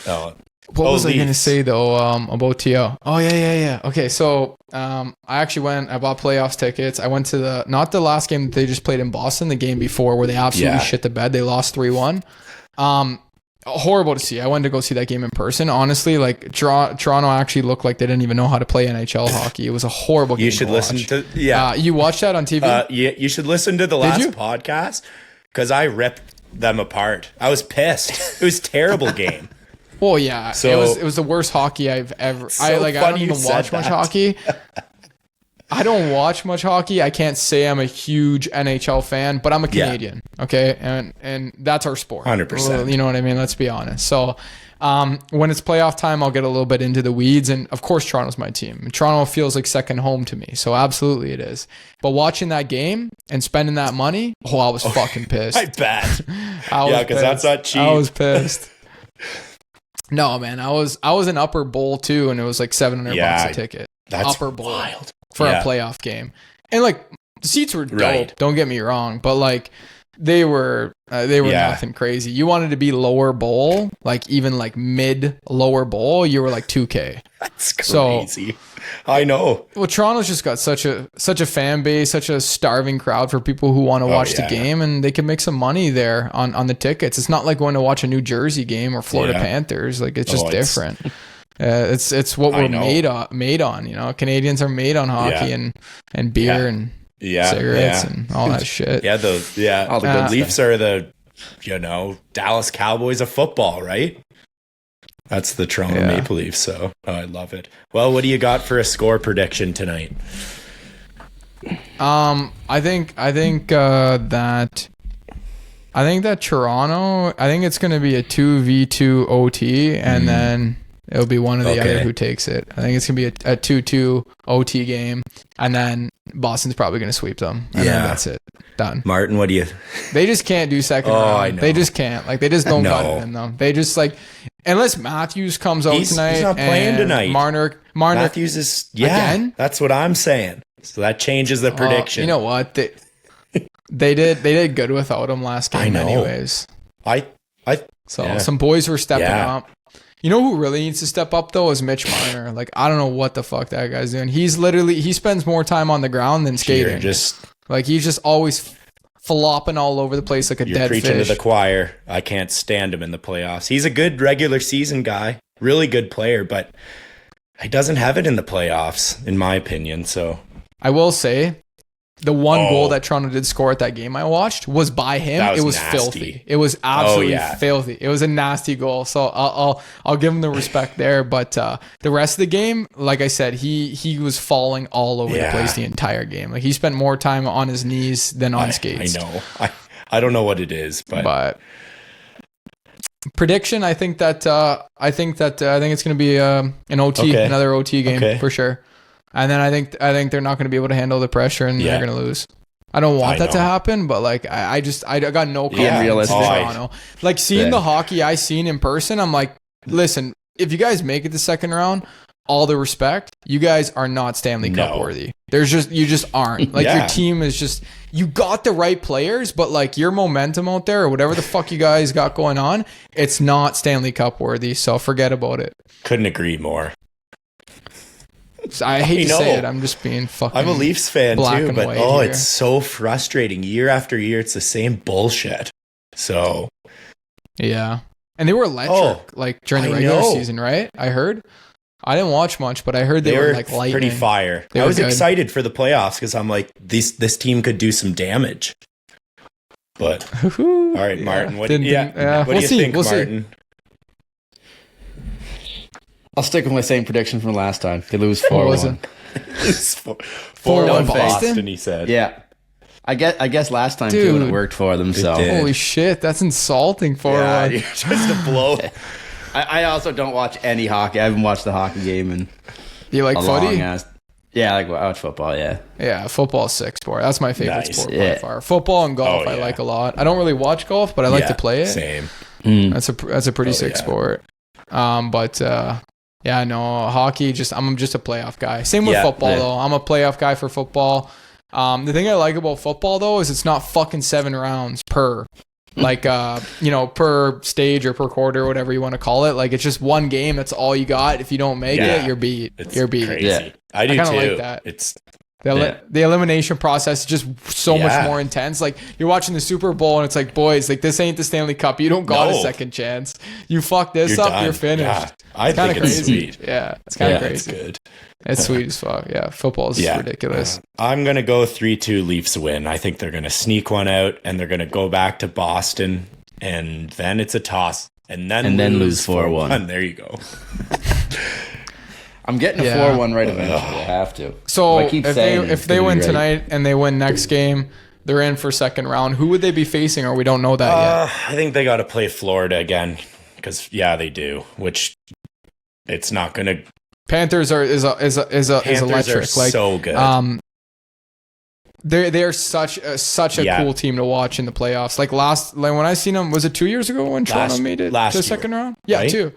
Oh, What was I going to Leafs. say though about TO? Oh yeah. Okay, so I actually I bought playoffs tickets. I went to not the last game that they just played in Boston, the game before where they absolutely shit the bed. They lost 3-1. Horrible to see. I went to go see that game in person. Honestly, like Toronto actually looked like they didn't even know how to play NHL hockey. It was a horrible game. you should listen to you watched that on TV? Yeah, you should listen to the last podcast because I ripped them apart. I was pissed. It was a terrible game. Well, yeah. So- it was the worst hockey I've ever. I funny don't you even said watch much that. hockey. I don't watch much hockey. I can't say I'm a huge NHL fan, but I'm a Canadian. Okay, and that's our sport. 100%. You know what I mean? Let's be honest. So, when it's playoff time, I'll get a little bit into the weeds, and of course, Toronto's my team. Toronto feels like second home to me, so absolutely it is. But watching that game and spending that money, I was fucking pissed. I bet. I was Yeah, because that's pissed. not cheap. I was pissed. No, man, I was in Upper Bowl too, and it was like $700 a ticket. That's Upper Bowl wild for a playoff game, and like the seats were dope. Don't get me wrong, but like they were nothing crazy. You wanted to be lower bowl, like even like mid lower bowl, you were like 2K. That's crazy. I know. Well, Toronto's just got such a fan base, such a starving crowd for people who want to watch the game, and they can make some money there on the tickets. It's not like going to watch a New Jersey game or Florida Panthers. Like it's just different. It's what we're made on. Canadians are made on hockey and beer and cigarettes and all that shit. Yeah, the Leafs are the Dallas Cowboys of football, right? That's the Toronto Maple Leafs. So I love it. Well, what do you got for a score prediction tonight? I think that Toronto. I think it's going to be a 2v2 OT, and then it'll be one of the other who takes it. I think it's going to be a 2-2 OT game, and then Boston's probably going to sweep them. And then that's it. Done. Martin, what do you? They just can't do second round. I know. They just can't. Like they just don't got it in them. They just like unless Matthews comes out tonight. He's not playing tonight. Marner Matthews is again. That's what I'm saying. So that changes the prediction. You know what? They did good without him last game. I know. Anyways. I So some boys were stepping up. You know who really needs to step up though is Mitch Marner. Like I don't know what the fuck that guy's doing. He spends more time on the ground than skating. He's just always flopping all over the place like a dead fish. You're preaching to the choir. I can't stand him in the playoffs. He's a good regular season guy, really good player, but he doesn't have it in the playoffs, in my opinion. So I will say, the one goal that Toronto did score at that game I watched was by him. It was nasty. Filthy. It was absolutely filthy. It was a nasty goal. So I'll give him the respect there. But the rest of the game, like I said, he was falling all over the place the entire game. Like he spent more time on his knees than on skates. I know. I don't know what it is, but prediction. I think it's going to be an OT, another OT game for sure. And then I think they're not going to be able to handle the pressure and they're going to lose. I don't want that to happen, but like I got no confidence in Toronto. Like seeing the hockey I seen in person, I'm like, listen, if you guys make it the second round, all the respect, you guys are not Stanley Cup worthy. You just aren't. Like your team is just, you got the right players, but like your momentum out there or whatever the fuck you guys got going on, it's not Stanley Cup worthy. So forget about it. Couldn't agree more. I hate to say it. I'm just being fucking. I'm a Leafs fan too, but here. It's so frustrating. Year after year, it's the same bullshit. So, yeah, and they were electric like during the regular season, right? I heard. I didn't watch much, but I heard they were like lightning. Pretty fire. I was excited for the playoffs because I'm like, this team could do some damage. But all right, Martin, what do you think, Martin? I'll stick with my same prediction from last time. They lose 4-1. 4-1 Boston, he said. Yeah. I guess last time too when it worked for them. So holy shit, that's insulting. 4-1. You're just a blow. I also don't watch any hockey. I haven't watched the hockey game in you like footy? Yeah, I watch football. Yeah, football's sick sport. That's my favorite sport by far. Football and golf I like a lot. I don't really watch golf, but I like to play it. Same. That's a pretty sick sport. Yeah, no, hockey, I'm just a playoff guy. Same with football, though. I'm a playoff guy for football. The thing I like about football, though, is it's not fucking 7 rounds per, like, per stage or per quarter, whatever you want to call it. Like, it's just one game. That's all you got. If you don't make it, you're beat. You're beat. Crazy. Yeah. I do, too. Like that. It's... The elimination process is just so much more intense. Like you're watching the Super Bowl and it's like, boys, like this ain't the Stanley Cup. You don't got a second chance. You fuck this up, you're finished. Yeah. I think it's sweet. Yeah, it's kind of crazy. It's good. It's sweet as fuck. Yeah, football is ridiculous. I'm gonna go 3-2 Leafs win. I think they're gonna sneak one out and they're gonna go back to Boston and then it's a toss and then lose 4-1. There you go. I'm getting a 4-1 right eventually. I have to. So if they win tonight and they win next game, they're in for second round. Who would they be facing? Or we don't know that yet. I think they got to play Florida again because they do. Which it's not going to. Panthers is electric. Are so good. They're such a cool team to watch in the playoffs. Like when I seen them, was it 2 years ago when Toronto made it to the second round? Yeah, right? 2.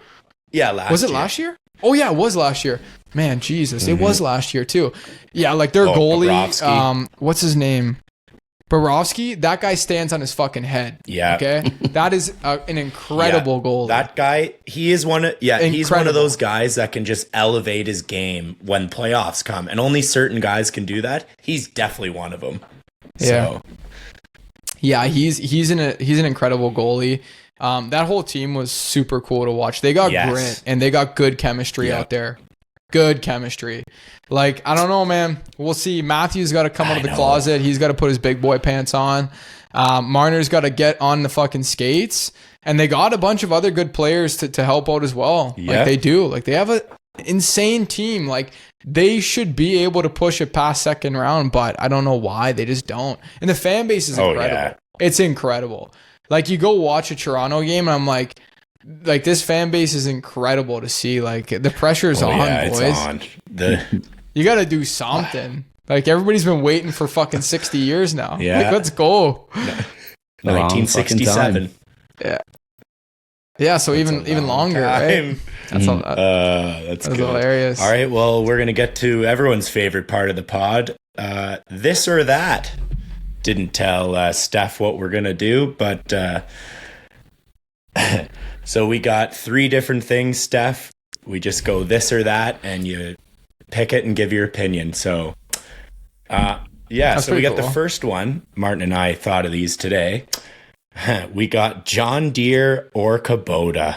Yeah, last. Was it last year? Oh yeah, it was last year. Man, Jesus, it was last year too. Yeah, like their goalie, Bobrovsky. What's his name? Bobrovsky. That guy stands on his fucking head. Yeah. Okay, that is an incredible goalie. That guy, he is one of he's one of those guys that can just elevate his game when playoffs come, and only certain guys can do that. He's definitely one of them. Yeah. Yeah, he's an incredible goalie. That whole team was super cool to watch. They got grit and they got good chemistry out there. Good chemistry. Like, I don't know, man. We'll see. Matthews got to come out of the closet. He's got to put his big boy pants on. Marner's got to get on the fucking skates. And they got a bunch of other good players to help out as well. Yeah. Like, they do. Like, they have an insane team. Like, they should be able to push it past second round, but I don't know why. They just don't. And the fan base is incredible. Yeah. It's incredible. Like, you go watch a Toronto game, and I'm like this fan base is incredible to see. Like, the pressure's on, boys. It's on. You got to do something. Like, everybody's been waiting for fucking 60 years now. Yeah. Like, let's go. 1967. Yeah. Yeah, so even longer, right? That's good. Hilarious. All right, well, we're going to get to everyone's favorite part of the pod. This or that. Didn't tell Steph what we're going to do, but So we got 3 different things, Steph. We just go this or that, and you pick it and give your opinion. So, That's so we got pretty the cool. first one. Martin and I thought of these today. We got John Deere or Kubota.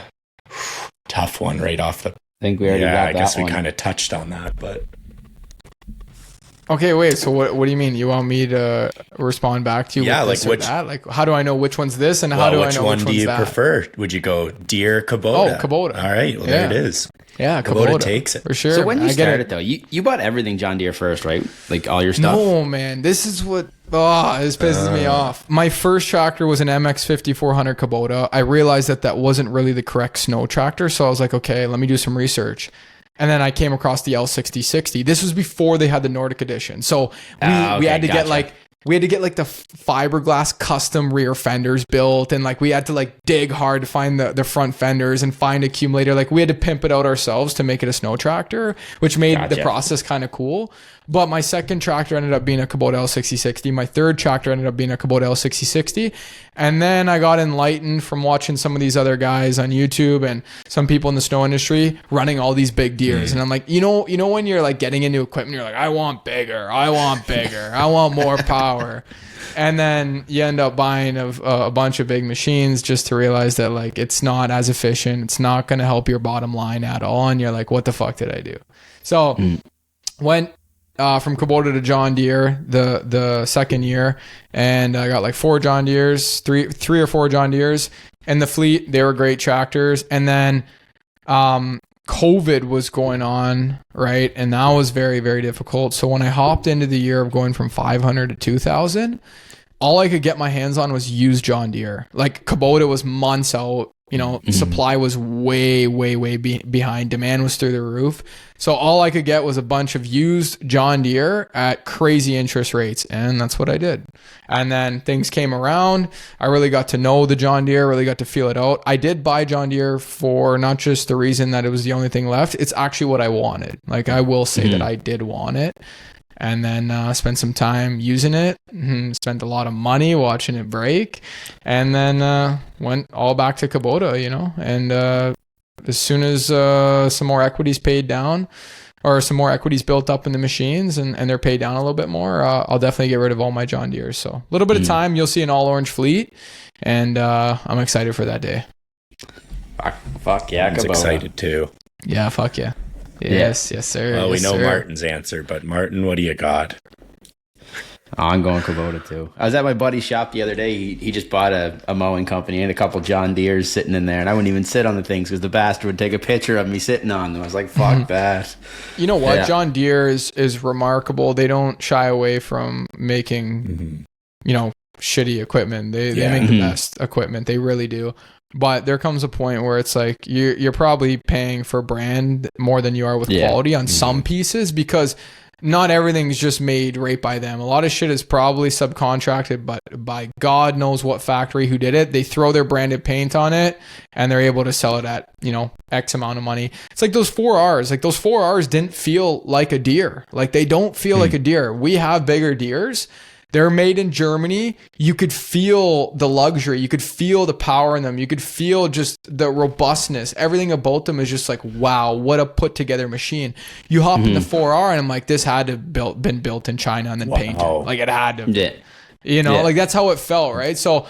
Tough one right off the... I think we already got I that guess we one. kind of touched on that, but... Okay, wait. So what do you mean? You want me to respond back to you? Yeah, with like this or which- that? Like, how do I know which one's this, and how do I which know one which do one's you that? prefer? Would you go Deere, Kubota? Oh, Kubota. All right, well, Yeah. there it is. Yeah, Kubota takes it. for sure. So when you I get started it. though, you bought everything John Deere first, right? Like all your stuff. No, man, this is what. Oh, this pisses me off. My first tractor was an MX 5400 Kubota. I realized that wasn't really the correct snow tractor, so I was like, okay, let me do some research. And then I came across the L6060. This was before they had the Nordic edition. So we had to get gotcha. the fiberglass custom rear fenders built, and like we had to like dig hard to find the front fenders and find accumulator. Like we had to pimp it out ourselves to make it a snow tractor, which made the Gotcha. process kind of cool. But my second tractor ended up being a Kubota L6060. My third tractor ended up being a Kubota L6060. And then I got enlightened from watching some of these other guys on YouTube and some people in the snow industry running all these big Deeres. And I'm like, you know when you're like getting into equipment, you're like, I want bigger, I want more power. And then you end up buying a bunch of big machines just to realize that like it's not as efficient. It's not going to help your bottom line at all. And you're like, what the fuck did I do? So went from Kubota to John Deere the second year, and I got like 4 John Deeres, three or 4 John Deeres in the fleet. They were great tractors. And then COVID was going on, right? And that was very, very difficult. So when I hopped into the year of going from 500 to 2000, all I could get my hands on was used John Deere. Like Kubota was months out. Supply was way behind. Demand was through the roof. So all I could get was a bunch of used John Deere at crazy interest rates. And that's what I did. And then things came around. I really got to know the John Deere, really got to feel it out. I did buy John Deere for not just the reason that it was the only thing left. It's actually what I wanted. Like I will say that I did want it. And then spent some time using it, spent a lot of money watching it break, and then went all back to Kubota, and as soon as some more equities paid down, or some more equities built up in the machines and they're paid down a little bit more, I'll definitely get rid of all my John Deeres. So a little bit of time, you'll see an all orange fleet, and I'm excited for that day. Fuck yeah, I'm Kubota. excited too. Yeah, fuck yeah. Yes, sir. Well, we yes, know sir. Martin's answer, but Martin, what do you got? Oh, I'm going Kubota too. I was at my buddy's shop the other day. He just bought a mowing company and a couple John Deeres sitting in there, and I wouldn't even sit on the things because the bastard would take a picture of me sitting on them. I was like, fuck that. You know what? Yeah. John Deere is remarkable. They don't shy away from making, shitty equipment. They make the best equipment. They really do. But there comes a point where it's like you're probably paying for brand more than you are with quality on some pieces, because not everything's just made right by them. A lot of shit is probably subcontracted, but by God knows what factory who did it. They throw their branded paint on it and they're able to sell it at, X amount of money. It's like those 4Rs. Like those 4Rs didn't feel like a Deere. Like they don't feel like a Deere. We have bigger Deeres. They're made in Germany. You could feel the luxury. You could feel the power in them. You could feel just the robustness. Everything about them is just like, wow, what a put together machine. You hop in the 4R and I'm like, this had to have been built in China and then painted. Like it had to. Yeah. Like that's how it felt, right? So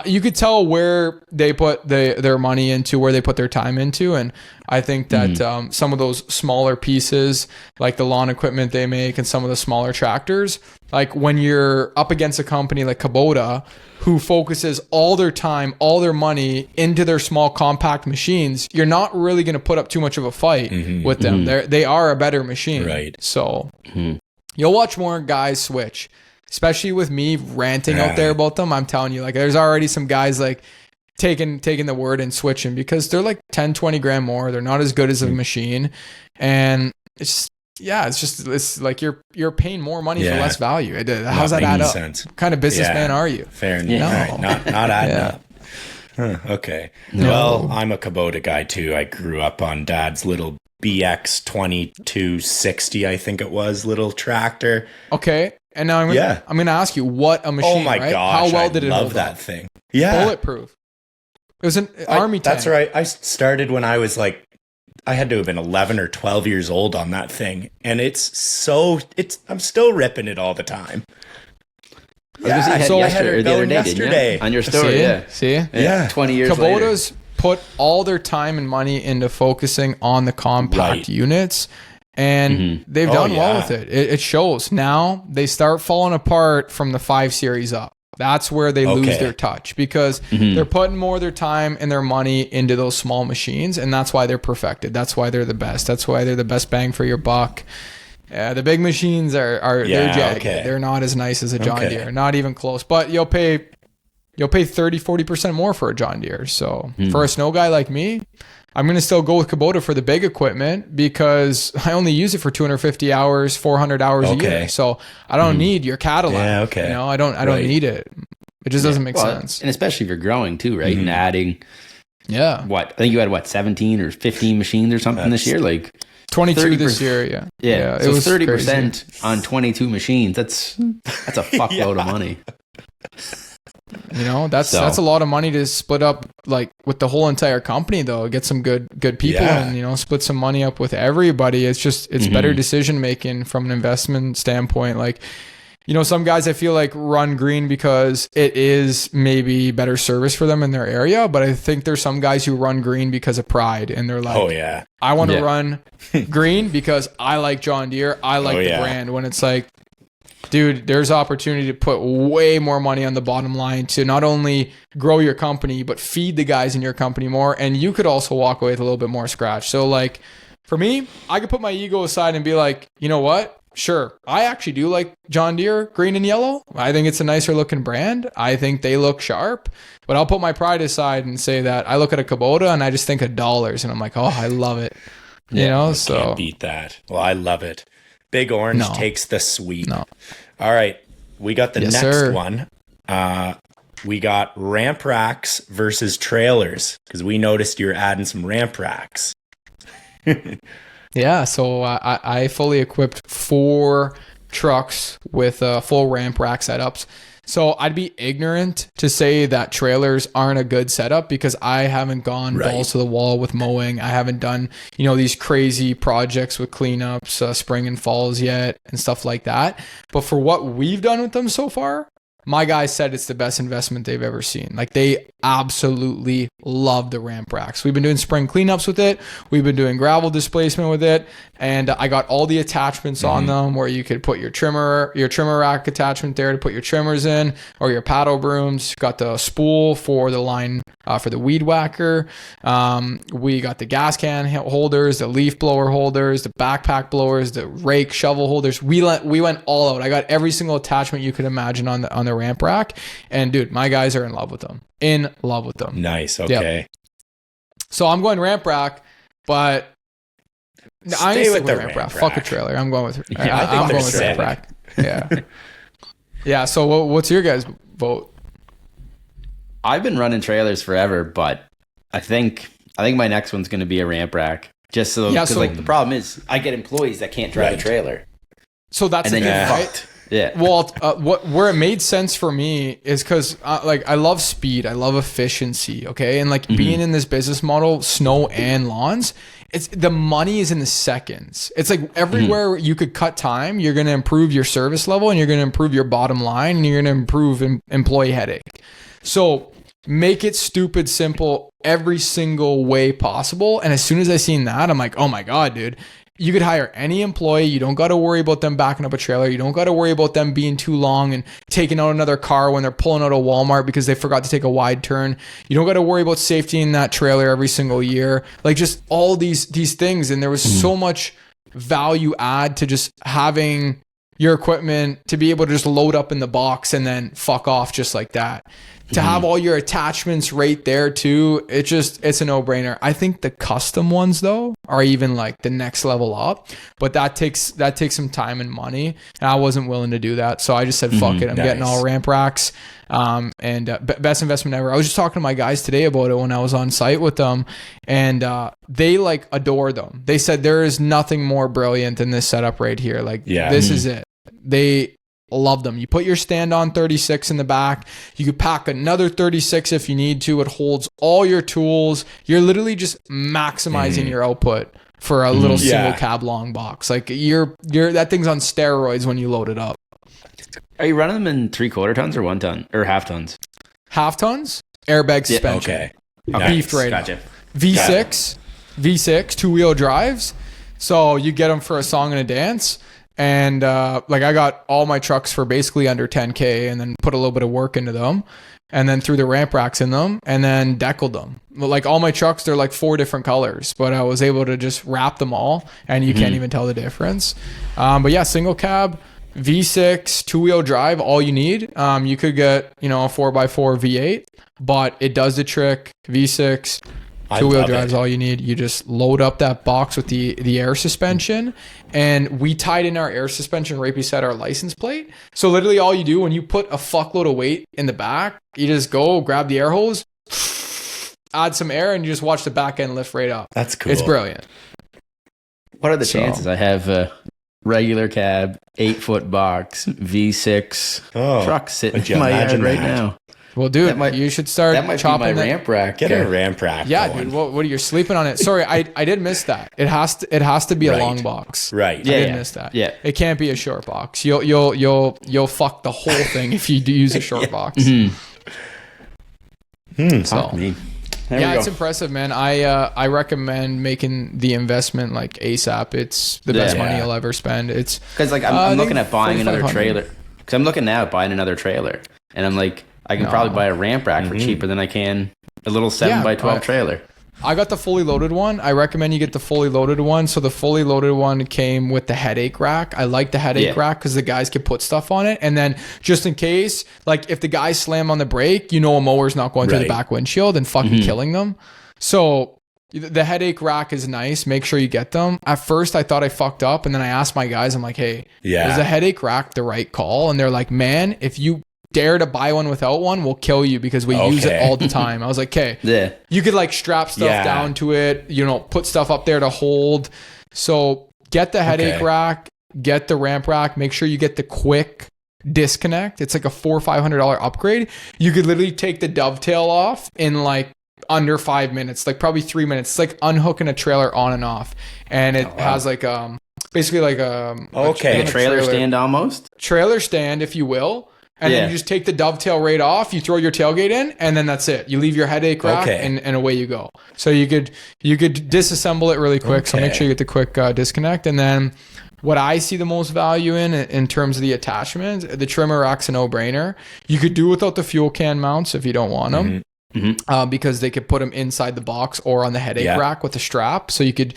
you could tell where they put their money into, where they put their time into. And I think that some of those smaller pieces, like the lawn equipment they make and some of the smaller tractors, like when you're up against a company like Kubota, who focuses all their time, all their money into their small compact machines, you're not really going to put up too much of a fight with them. They are a better machine. Right. So you'll watch more guys switch. Especially with me ranting out there about them, I'm telling you, like there's already some guys like taking the word and switching because they're like 10, 20 grand more. They're not as good as a machine. And it's like you're paying more money for less value. How's that add up? Sense. What kind of businessman are you? Fair enough. Right. Not adding up. Huh, okay. No. Well, I'm a Kubota guy too. I grew up on Dad's little BX 2260, I think it was, little tractor. Okay. And now I'm going to ask you what a machine, Oh my right? gosh. How well did it love hold that up? thing. Yeah. Bulletproof. It was an army tank. That's right. I started when I was like, I had to have been 11 or 12 years old on that thing. And I'm still ripping it all the time. I had yesterday, the other day, yesterday. Didn't you? On your story, See? Yeah. 20 years Kubota's later. put all their time and money into focusing on the compact units, and they've done well with it. It shows. Now they start falling apart from the 5 Series up. That's where they lose their touch, because they're putting more of their time and their money into those small machines, and that's why they're perfected. That's why they're the best. That's why they're the best bang for your buck. The big machines are they're jagged. They're not as nice as a John Deere, not even close. But you'll pay 30-40% more for a John Deere. So for a snow guy like me, I'm going to still go with Kubota for the big equipment, because I only use it for 250 hours, 400 hours a year. So I don't need your Cadillac. You know, I don't need it. It just doesn't make sense. And especially if you're growing too, right? And adding, I think you had 17 or 15 machines or something this year, like 22 this year. Yeah. So it was 30% on 22 machines. That's a fuckload of money. You know, that's a lot of money to split up, like, with the whole entire company, though. Get some good people and, you know, split some money up with everybody. It's better decision making from an investment standpoint. Like, you know, some guys I feel like run green because it is maybe better service for them in their area, but I think there's some guys who run green because of pride, and they're like, I want to run green because I like John Deere, I like the brand. When it's like, dude, there's opportunity to put way more money on the bottom line to not only grow your company, but feed the guys in your company more. And you could also walk away with a little bit more scratch. So, like, for me, I could put my ego aside and be like, you know what? Sure, I actually do like John Deere green and yellow. I think it's a nicer looking brand. I think they look sharp. But I'll put my pride aside and say that I look at a Kubota and I just think of dollars. And I'm like, oh, I love it. You know, so. Can't beat that. Well, I love it. Big Orange takes the sweep. No. All right. We got the next one. We got ramp racks versus trailers, because we noticed you're adding some ramp racks. Yeah. So I fully equipped 4 trucks with full ramp rack setups. So I'd be ignorant to say that trailers aren't a good setup, because I haven't gone balls to the wall with mowing. I haven't done, you know, these crazy projects with cleanups, spring and falls yet and stuff like that. But for what we've done with them so far, my guys said it's the best investment they've ever seen. Like, they absolutely love the ramp racks. We've been doing spring cleanups with it. We've been doing gravel displacement with it. And I got all the attachments on them, where you could put your trimmer rack attachment there to put your trimmers in, or your paddle brooms. Got the spool for the line, for the weed whacker. We got the gas can holders, the leaf blower holders, the backpack blowers, the rake shovel holders. We went all out. I got every single attachment you could imagine on the ramp rack. And dude, my guys are in love with them. Nice. Okay. Yep. So I'm going ramp rack, but I ain't stick with ramp rack. Fuck a trailer. I'm going with I'm going with ramp rack. Yeah. Yeah. So what's your guys' vote? I've been running trailers forever, but I think my next one's going to be a ramp rack. Just so, because like the problem is I get employees that can't drive a trailer. So that's the thing, right? Yeah. Well, where it made sense for me is because like, I love speed, I love efficiency. Okay, and like being in this business model, snow and lawns, it's the money is in the seconds. It's like everywhere you could cut time, you're going to improve your service level, and you're going to improve your bottom line, and you're going to improve employee headache. So make it stupid simple every single way possible. And as soon as I seen that, I'm like, oh my God, dude. You could hire any employee. You don't got to worry about them backing up a trailer. You don't got to worry about them being too long and taking out another car when they're pulling out of Walmart because they forgot to take a wide turn. You don't got to worry about safety in that trailer every single year. Like, just all these things. And there was so much value add to just having your equipment to be able to just load up in the box and then fuck off just like that. To have all your attachments right there too, it's a no-brainer. I think the custom ones though are even like the next level up, but that takes some time and money, and I wasn't willing to do that. So I just said, fuck it. I'm getting all ramp racks. Best investment ever. I was just talking to my guys today about it when I was on site with them, and they like adore them. They said there is nothing more brilliant than this setup right here. Like, this is it. Love them. You put your stand-on 36 in the back. You could pack another 36 if you need to. It holds all your tools. You're literally just maximizing your output for a little single cab long box. Like you're that thing's on steroids when you load it up. Are you running them in 3/4 tons or 1 ton or half tons? Half tons, airbag suspension. Okay. Beefed right Gotcha. up. V6, 2-wheel drives. So you get them for a song and a dance. And like I got all my trucks for basically under 10K and then put a little bit of work into them and then threw the ramp racks in them and then deckled them. Like all my trucks, they're like 4 different colors, but I was able to just wrap them all and you can't even tell the difference. But yeah, single cab, V6, 2-wheel drive, all you need. You could get, a 4x4 V8, but it does the trick. V6, 2-wheel drive is all you need. You just load up that box with the air suspension, and we tied in our air suspension right beside our license plate. So literally all you do when you put a fuckload of weight in the back, you just go grab the air hose, add some air, and you just watch the back end lift right up. That's cool. It's brilliant. What are the chances I have a regular cab, 8-foot box, V6 truck sitting in my yard right now? Well, dude, you should start chopping be my ramp rack. Get a ramp rack. Yeah, going. dude. What are you sleeping on it? Sorry, I did miss that. It has to be a long box. Right. Yeah, I did miss that. Yeah. It can't be a short box. You'll fuck the whole thing if you do use a short box. So, me. It's impressive, man. I recommend making the investment like ASAP. It's the best money you'll ever spend. It's because like I'm looking at buying another trailer. Because I'm looking now at buying another trailer, and I'm like, I can probably buy a ramp rack for cheaper than I can a little 7x12 trailer. I got the fully loaded one. I recommend you get the fully loaded one. So the fully loaded one came with the headache rack. I like the headache rack because the guys can put stuff on it. And then just in case, like if the guys slam on the brake, a mower's not going through the back windshield and fucking killing them. So the headache rack is nice. Make sure you get them. At first, I thought I fucked up. And then I asked my guys, I'm like, hey, is a headache rack the right call? And they're like, man, if you dare to buy one without one, we'll kill you because we use it all the time. I was like, okay, you could like strap stuff down to it, put stuff up there to hold. So get the headache rack, get the ramp rack, make sure you get the quick disconnect. It's like a $400 or $500 upgrade. You could literally take the dovetail off in like under 5 minutes, like probably 3 minutes. It's like unhooking a trailer on and off. And it has like basically like a trailer stand almost. Trailer stand, if you will. And then you just take the dovetail right off, you throw your tailgate in, and then that's it. You leave your headache rack and away you go. So you could disassemble it really quick. So make sure you get the quick disconnect. And then what I see the most value in terms of the attachments, the trimmer rack's a no-brainer. You could do without the fuel can mounts if you don't want them. Because they could put them inside the box or on the headache rack with a strap. So you could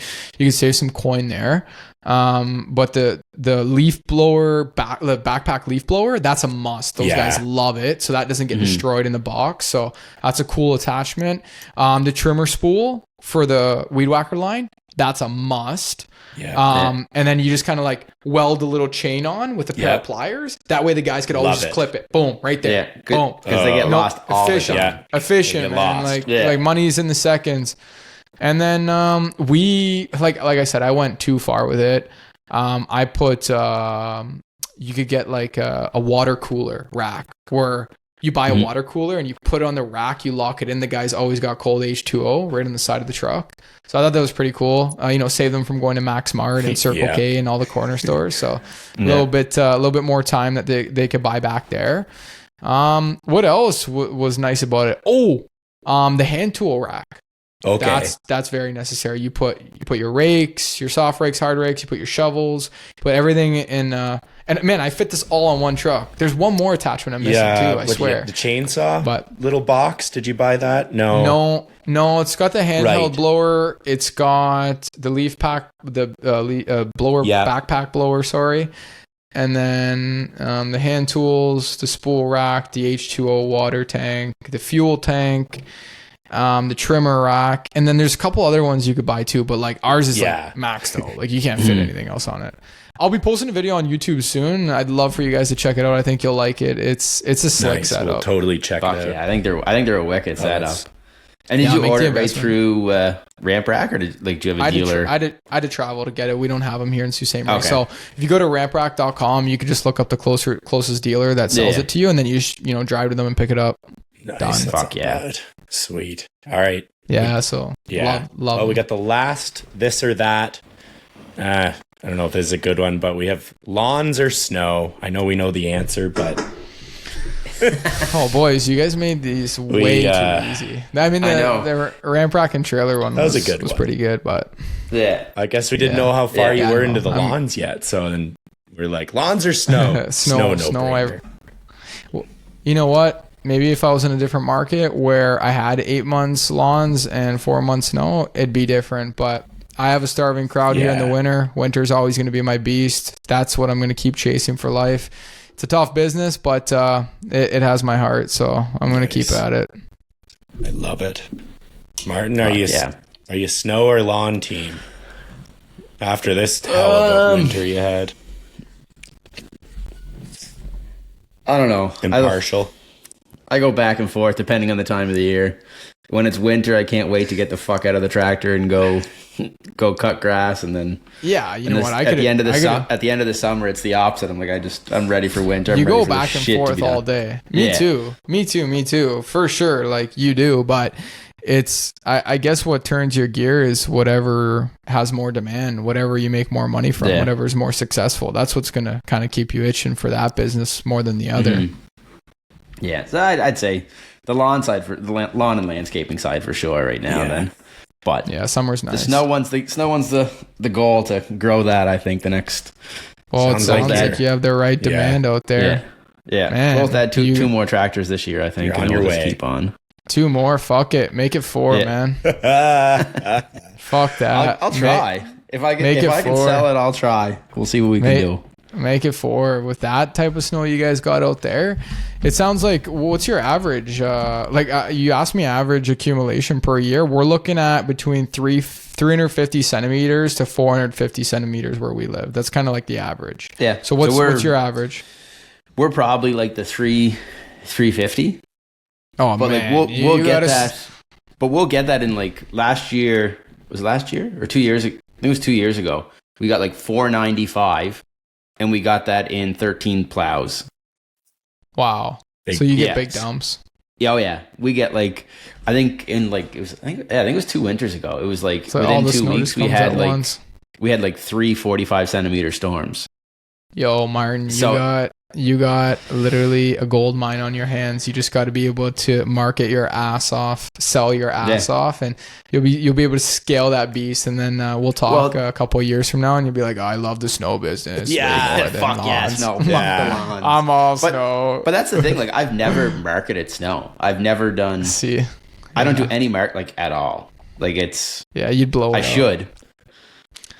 save some coin there. But the leaf blower, the backpack leaf blower, that's a must. Those guys love it. So that doesn't get destroyed in the box. So that's a cool attachment. The trimmer spool for the weed whacker line, that's a must. And then you just kind of like weld a little chain on with a pair of pliers. That way the guys could always just clip it. Boom, right there. Boom. Because they get lost all efficient, the time. Efficient, man. Like money's in the seconds. And then we like I said, I went too far with it. I put you could get like a water cooler rack where you buy a water cooler and you put it on the rack, you lock it in. The guy's always got cold H2O right on the side of the truck. So I thought that was pretty cool. Save them from going to Max Mart and Circle K and all the corner stores. So a little bit more time that they could buy back there. What else was nice about it? The hand tool rack. Okay. That's very necessary. You put your rakes, your soft rakes, hard rakes, you put your shovels, you put everything in and man, I fit this all on one truck. There's one more attachment I'm missing too, I swear. The chainsaw? But little box, did you buy that? No, it's got the handheld blower. It's got the leaf pack, the blower, backpack blower, sorry. And then the hand tools, the spool rack, the H2O water tank, the fuel tank, the trimmer rack, and then there's a couple other ones you could buy too, but like ours is like max though. Like you can't fit anything else on it. I'll be posting a video on YouTube soon. I'd love for you guys to check it out. I think you'll like it. It's a slick setup. We'll totally check it out. Yeah, I think they're a wicked setup. And did you make order the it right investment. through Ramp Rack, or do you have a dealer? I had to travel to get it. We don't have them here in Sault Ste. Marie. Okay. So if you go to ramprack.com, you can just look up the closest dealer that sells it to you, and then you drive to them and pick it up. Nice. Done. That's Fuck not yeah. bad. Sweet. All right. Yeah. So Yeah. love Oh, we them. got the last this or that. I don't know if this is a good one, but we have lawns or snow. I know we know the answer, but Oh, boys, you guys made these way too easy. I mean, I know. the Ramprack and trailer one That was a good one. pretty good, but Yeah. I guess we didn't Yeah. know how far Yeah, you were I into know. the lawns yet. So then we're like, lawns or snow? Snow, no-brainer. Well, you know what? Maybe if I was in a different market where I had 8 months lawns and 4 months snow, it'd be different. But I have a starving crowd here in the Yeah. winter. Winter's always going to be my beast. That's what I'm going to keep chasing for life. It's a tough business, but it has my heart, so I'm going to keep Nice. at it. I love it. Martin, are you yeah. are you snow or lawn team? After this hell of a winter you had, I don't know. impartial. I go back and forth depending on the time of the year. When it's winter, I can't wait to get the fuck out of the tractor and go cut grass, and then Yeah, you know what? at the end of the summer, it's the opposite. I'm like, I'm ready for winter. I'm You ready go for this back and shit to forth be done. all day. Me Yeah. too. Me too. For sure. Like you do. But it's, I guess what turns your gear is whatever has more demand, whatever you make more money from, Yeah. whatever is more successful. That's what's going to kind of keep you itching for that business more than the other. Mhm. Yeah, so I'd say the lawn side for the lawn and landscaping side for sure right now. Yeah. Then, but Yeah, summer's nice. the snow one's the goal to grow that. I think the next. Well, it Sounds sounds like like, that. you have the right demand out there. Yeah. Man, We'll add you- two more tractors this year, I think, You're on and your we'll just way. keep on. 2 more. Fuck it. Make it 4, Yeah. man. I'll Fuck that. I'll try. If I can, make if it I can 4. sell it, I'll try. We'll see what we can do. Make it 4 with that type of snow you guys got out there. It sounds like, what's your average? You asked me average accumulation per year. We're looking at between 350 centimeters to 450 centimeters where we live. That's kind of like the average. Yeah. So what's your average? We're probably like the 350. Oh But man, like we'll you get gotta that. But we'll get that in like last year. Was it last year or 2 years? I think it was 2 years ago. We got like 495, and we got that in 13 plows. Wow. Big- So you get yeah. big dumps. Yeah, oh yeah. We get like I think in like it was I think it was 2 winters ago. It was like So all within the 2 snow weeks just we comes had at like once. we had like 3 45-centimeter storms. Yo, Martin, So- you got literally a gold mine on your hands. You just got to be able to market your ass off, sell your ass off, and you'll be able to scale that beast. And then we'll talk a couple of years from now, and you'll be like, oh, I love the snow business. Yeah, Way more than Fuck yes, lawns. no, fuck Yeah. the lawns. I'm all But- snow. But that's the thing. Like I've never marketed snow. I've never done. See, I don't do any like at all. Like it's. yeah, you'd blow it I out. should.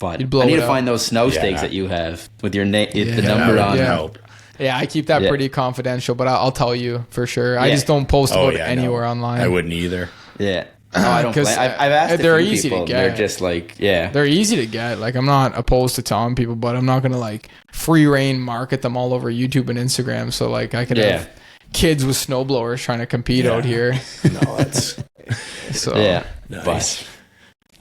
But You'd blow I need it to out. find those snow Yeah. stakes that you have with your name, the Yeah. number that on. would Yeah. help. Yeah, I keep that Yeah. pretty confidential, but I'll tell you for sure. I Yeah. just don't post Oh about yeah, it anywhere no. online. I wouldn't either. Yeah. No, I don't. 'Cause, I've asked. they're a few easy to people, and They're get. just like, yeah. They're easy to get. Like, I'm not opposed to telling people, but I'm not gonna like free reign market them all over YouTube and Instagram. So like, I could have kids with snowblowers trying to compete out here. No, that's So Yeah. nice.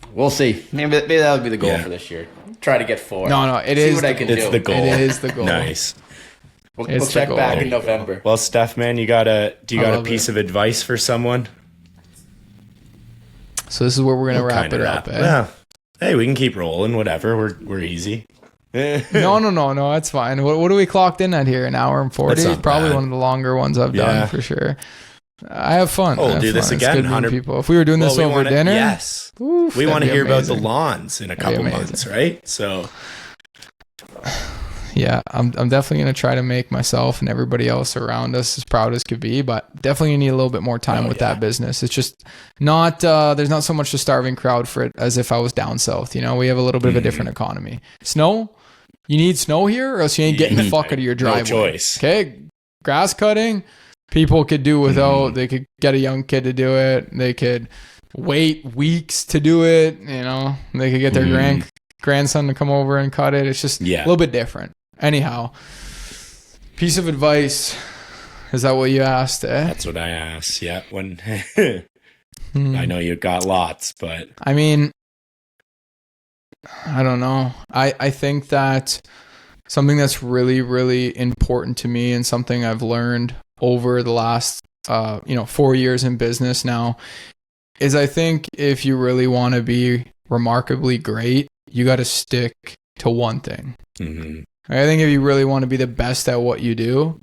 But we'll see. Maybe that would be the goal Yeah. for this year. Try to get 4. no, it See is. what I can It's do. the goal. It is the goal. Nice. We'll It's the check goal. back There in you go. November. Well, Steph, man, do you got a love piece it. of advice for someone? So this is where we're gonna wrap Kinda it up. Eh? Yeah. Hey, we can keep rolling. Whatever. We're easy. No, that's fine. What are we clocked in at here? An hour and 40? That's not Probably bad. one of the longer ones I've Yeah. done for sure. I have fun. Oh, I we'll have do this fun. It's again, good meeting 100 people. If we were doing this Well, over dinner, Yes. oof, We want to that'd be hear about the amazing. lawns in a That'd be couple amazing. months, right? So Yeah, I'm definitely gonna try to make myself and everybody else around us as proud as could be, but definitely need a little bit more time with that business. It's just not there's not so much a starving crowd for it as if I was down south. You know, we have a little bit of a different economy. Snow, you need snow here, or else you ain't getting the fuck out of your driveway. No choice. Okay, grass cutting, people could do without. They could get a young kid to do it. They could wait weeks to do it. You know, they could get their grandson to come over and cut it. It's just a little bit different. Anyhow, piece of advice. Is that what you asked? Eh? That's what I asked. Yeah. When I know you got lots, but I mean, I don't know. I think that something that's really, really important to me and something I've learned over the last 4 years in business now is I think if you really want to be remarkably great, you got to stick to one thing. mm-hmm. I think if you really want to be the best at what you do,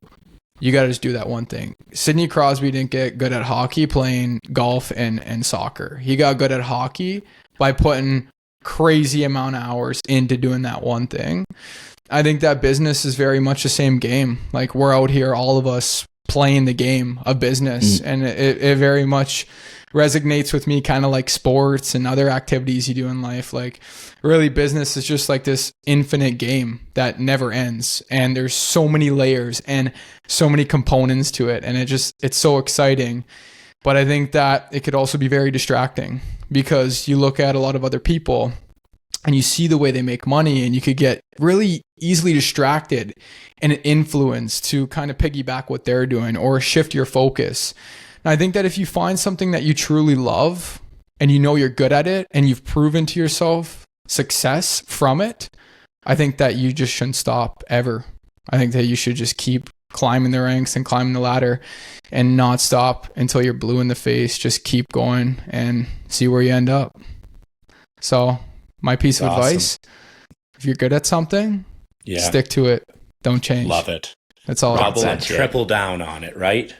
you got to just do that one thing. Sidney Crosby didn't get good at hockey playing golf and soccer. He got good at hockey by putting crazy amount of hours into doing that one thing. I think that business is very much the same game. Like, we're out here, all of us, playing the game of business, and it very much resonates with me, kind of like sports and other activities you do in life. Like, really, business is just like this infinite game that never ends, and there's so many layers and so many components to it, and it's so exciting. But I think that it could also be very distracting, because you look at a lot of other people and you see the way they make money, and you could get really easily distracted and influenced to kind of piggyback what they're doing or shift your focus. And I think that if you find something that you truly love and you know you're good at it and you've proven to yourself success from it, I think that you just shouldn't stop ever. I think that you should just keep climbing the ranks and climbing the ladder and not stop until you're blue in the face. Just keep going and see where you end up. So my piece of advice, if you're good at something, stick to it. Don't change. Love it. That's all. Double and triple down on it, right?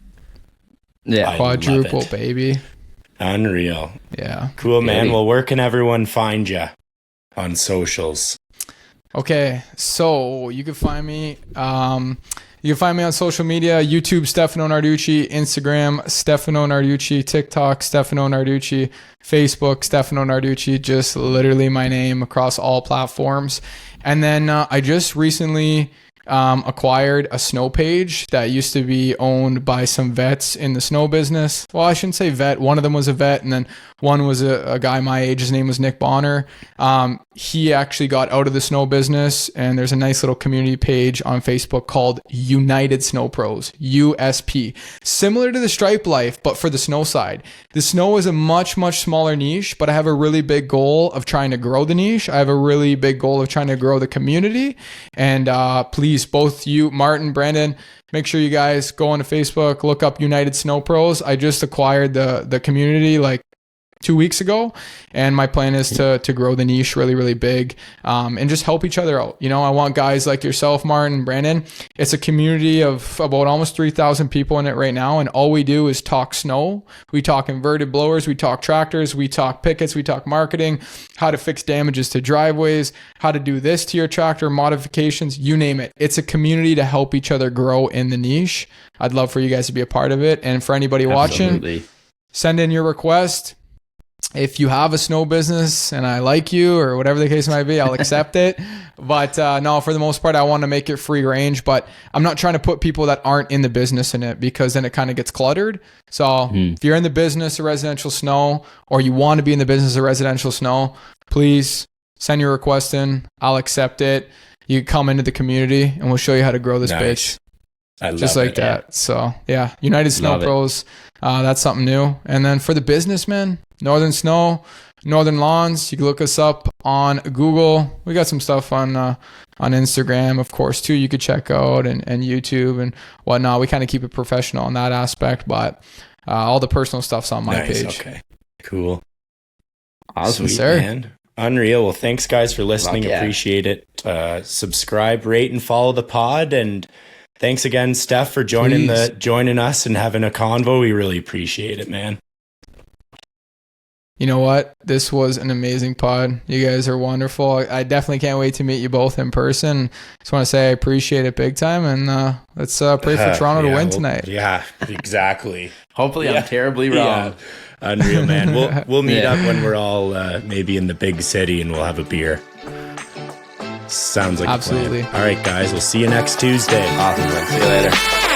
Yeah. Quadruple, baby. Unreal. Yeah. Cool, man. Well, where can everyone find you on socials? Okay, so you can find me. You can find me on social media: YouTube, Stefano Narducci; Instagram, Stefano Narducci; TikTok, Stefano Narducci; Facebook, Stefano Narducci. Just literally my name across all platforms. And then I just recently acquired a snow page that used to be owned by some vets in the snow business. Well, I shouldn't say vet. One of them was a vet, and then one was a guy my age. His name was Nick Bonner. He actually got out of the snow business, and there's a nice little community page on Facebook called United Snow Pros, USP. Similar to the Stripe Life, but for the snow side. The snow is a much, much smaller niche, but I have a really big goal of trying to grow the niche. I have a really big goal of trying to grow the community. And please, both you, Martin, Brandon, make sure you guys go onto Facebook, look up United Snow Pros. I just acquired the community like 2 weeks ago, and my plan is to grow the niche really, really big, and just help each other out. You know, I want guys like yourself, Martin, Brandon. It's a community of about almost 3,000 people in it right now, and all we do is talk snow. We talk inverted blowers, we talk tractors, we talk pickets, we talk marketing, how to fix damages to driveways, how to do this to your tractor, modifications, you name it. It's a community to help each other grow in the niche. I'd love for you guys to be a part of it, and for anybody watching, send in your request. If you have a snow business and I like you, or whatever the case might be, I'll accept it. But no, for the most part, I want to make it free range. But I'm not trying to put people that aren't in the business in it, because then it kind of gets cluttered. So if you're in the business of residential snow, or you want to be in the business of residential snow, please send your request in. I'll accept it. You can come into the community and we'll show you how to grow this bitch. I love just like it. that. So yeah, United Snow Pros. That's something new. And then for the businessmen, Northern Snow, Northern Lawns, you can look us up on Google. We got some stuff on Instagram, of course, too. You could check out, and YouTube and whatnot. We kind of keep it professional in that aspect, but all the personal stuff's on my page. Okay, cool. Awesome, Sweet, man. Unreal. Well, thanks guys for listening. Appreciate it. Subscribe, rate, and follow the pod. And thanks again, Steph, for joining us and having a convo. We really appreciate it, man. You know what? This was an amazing pod. You guys are wonderful. I definitely can't wait to meet you both in person. Just want to say I appreciate it big time, and let's pray for Toronto to win tonight. Yeah, exactly. Hopefully I'm terribly wrong. Yeah. Unreal, man. We'll meet up when we're all maybe in the big city, and we'll have a beer. Sounds like absolutely. A plan. All right, guys. We'll see you next Tuesday. Awesome. See you later.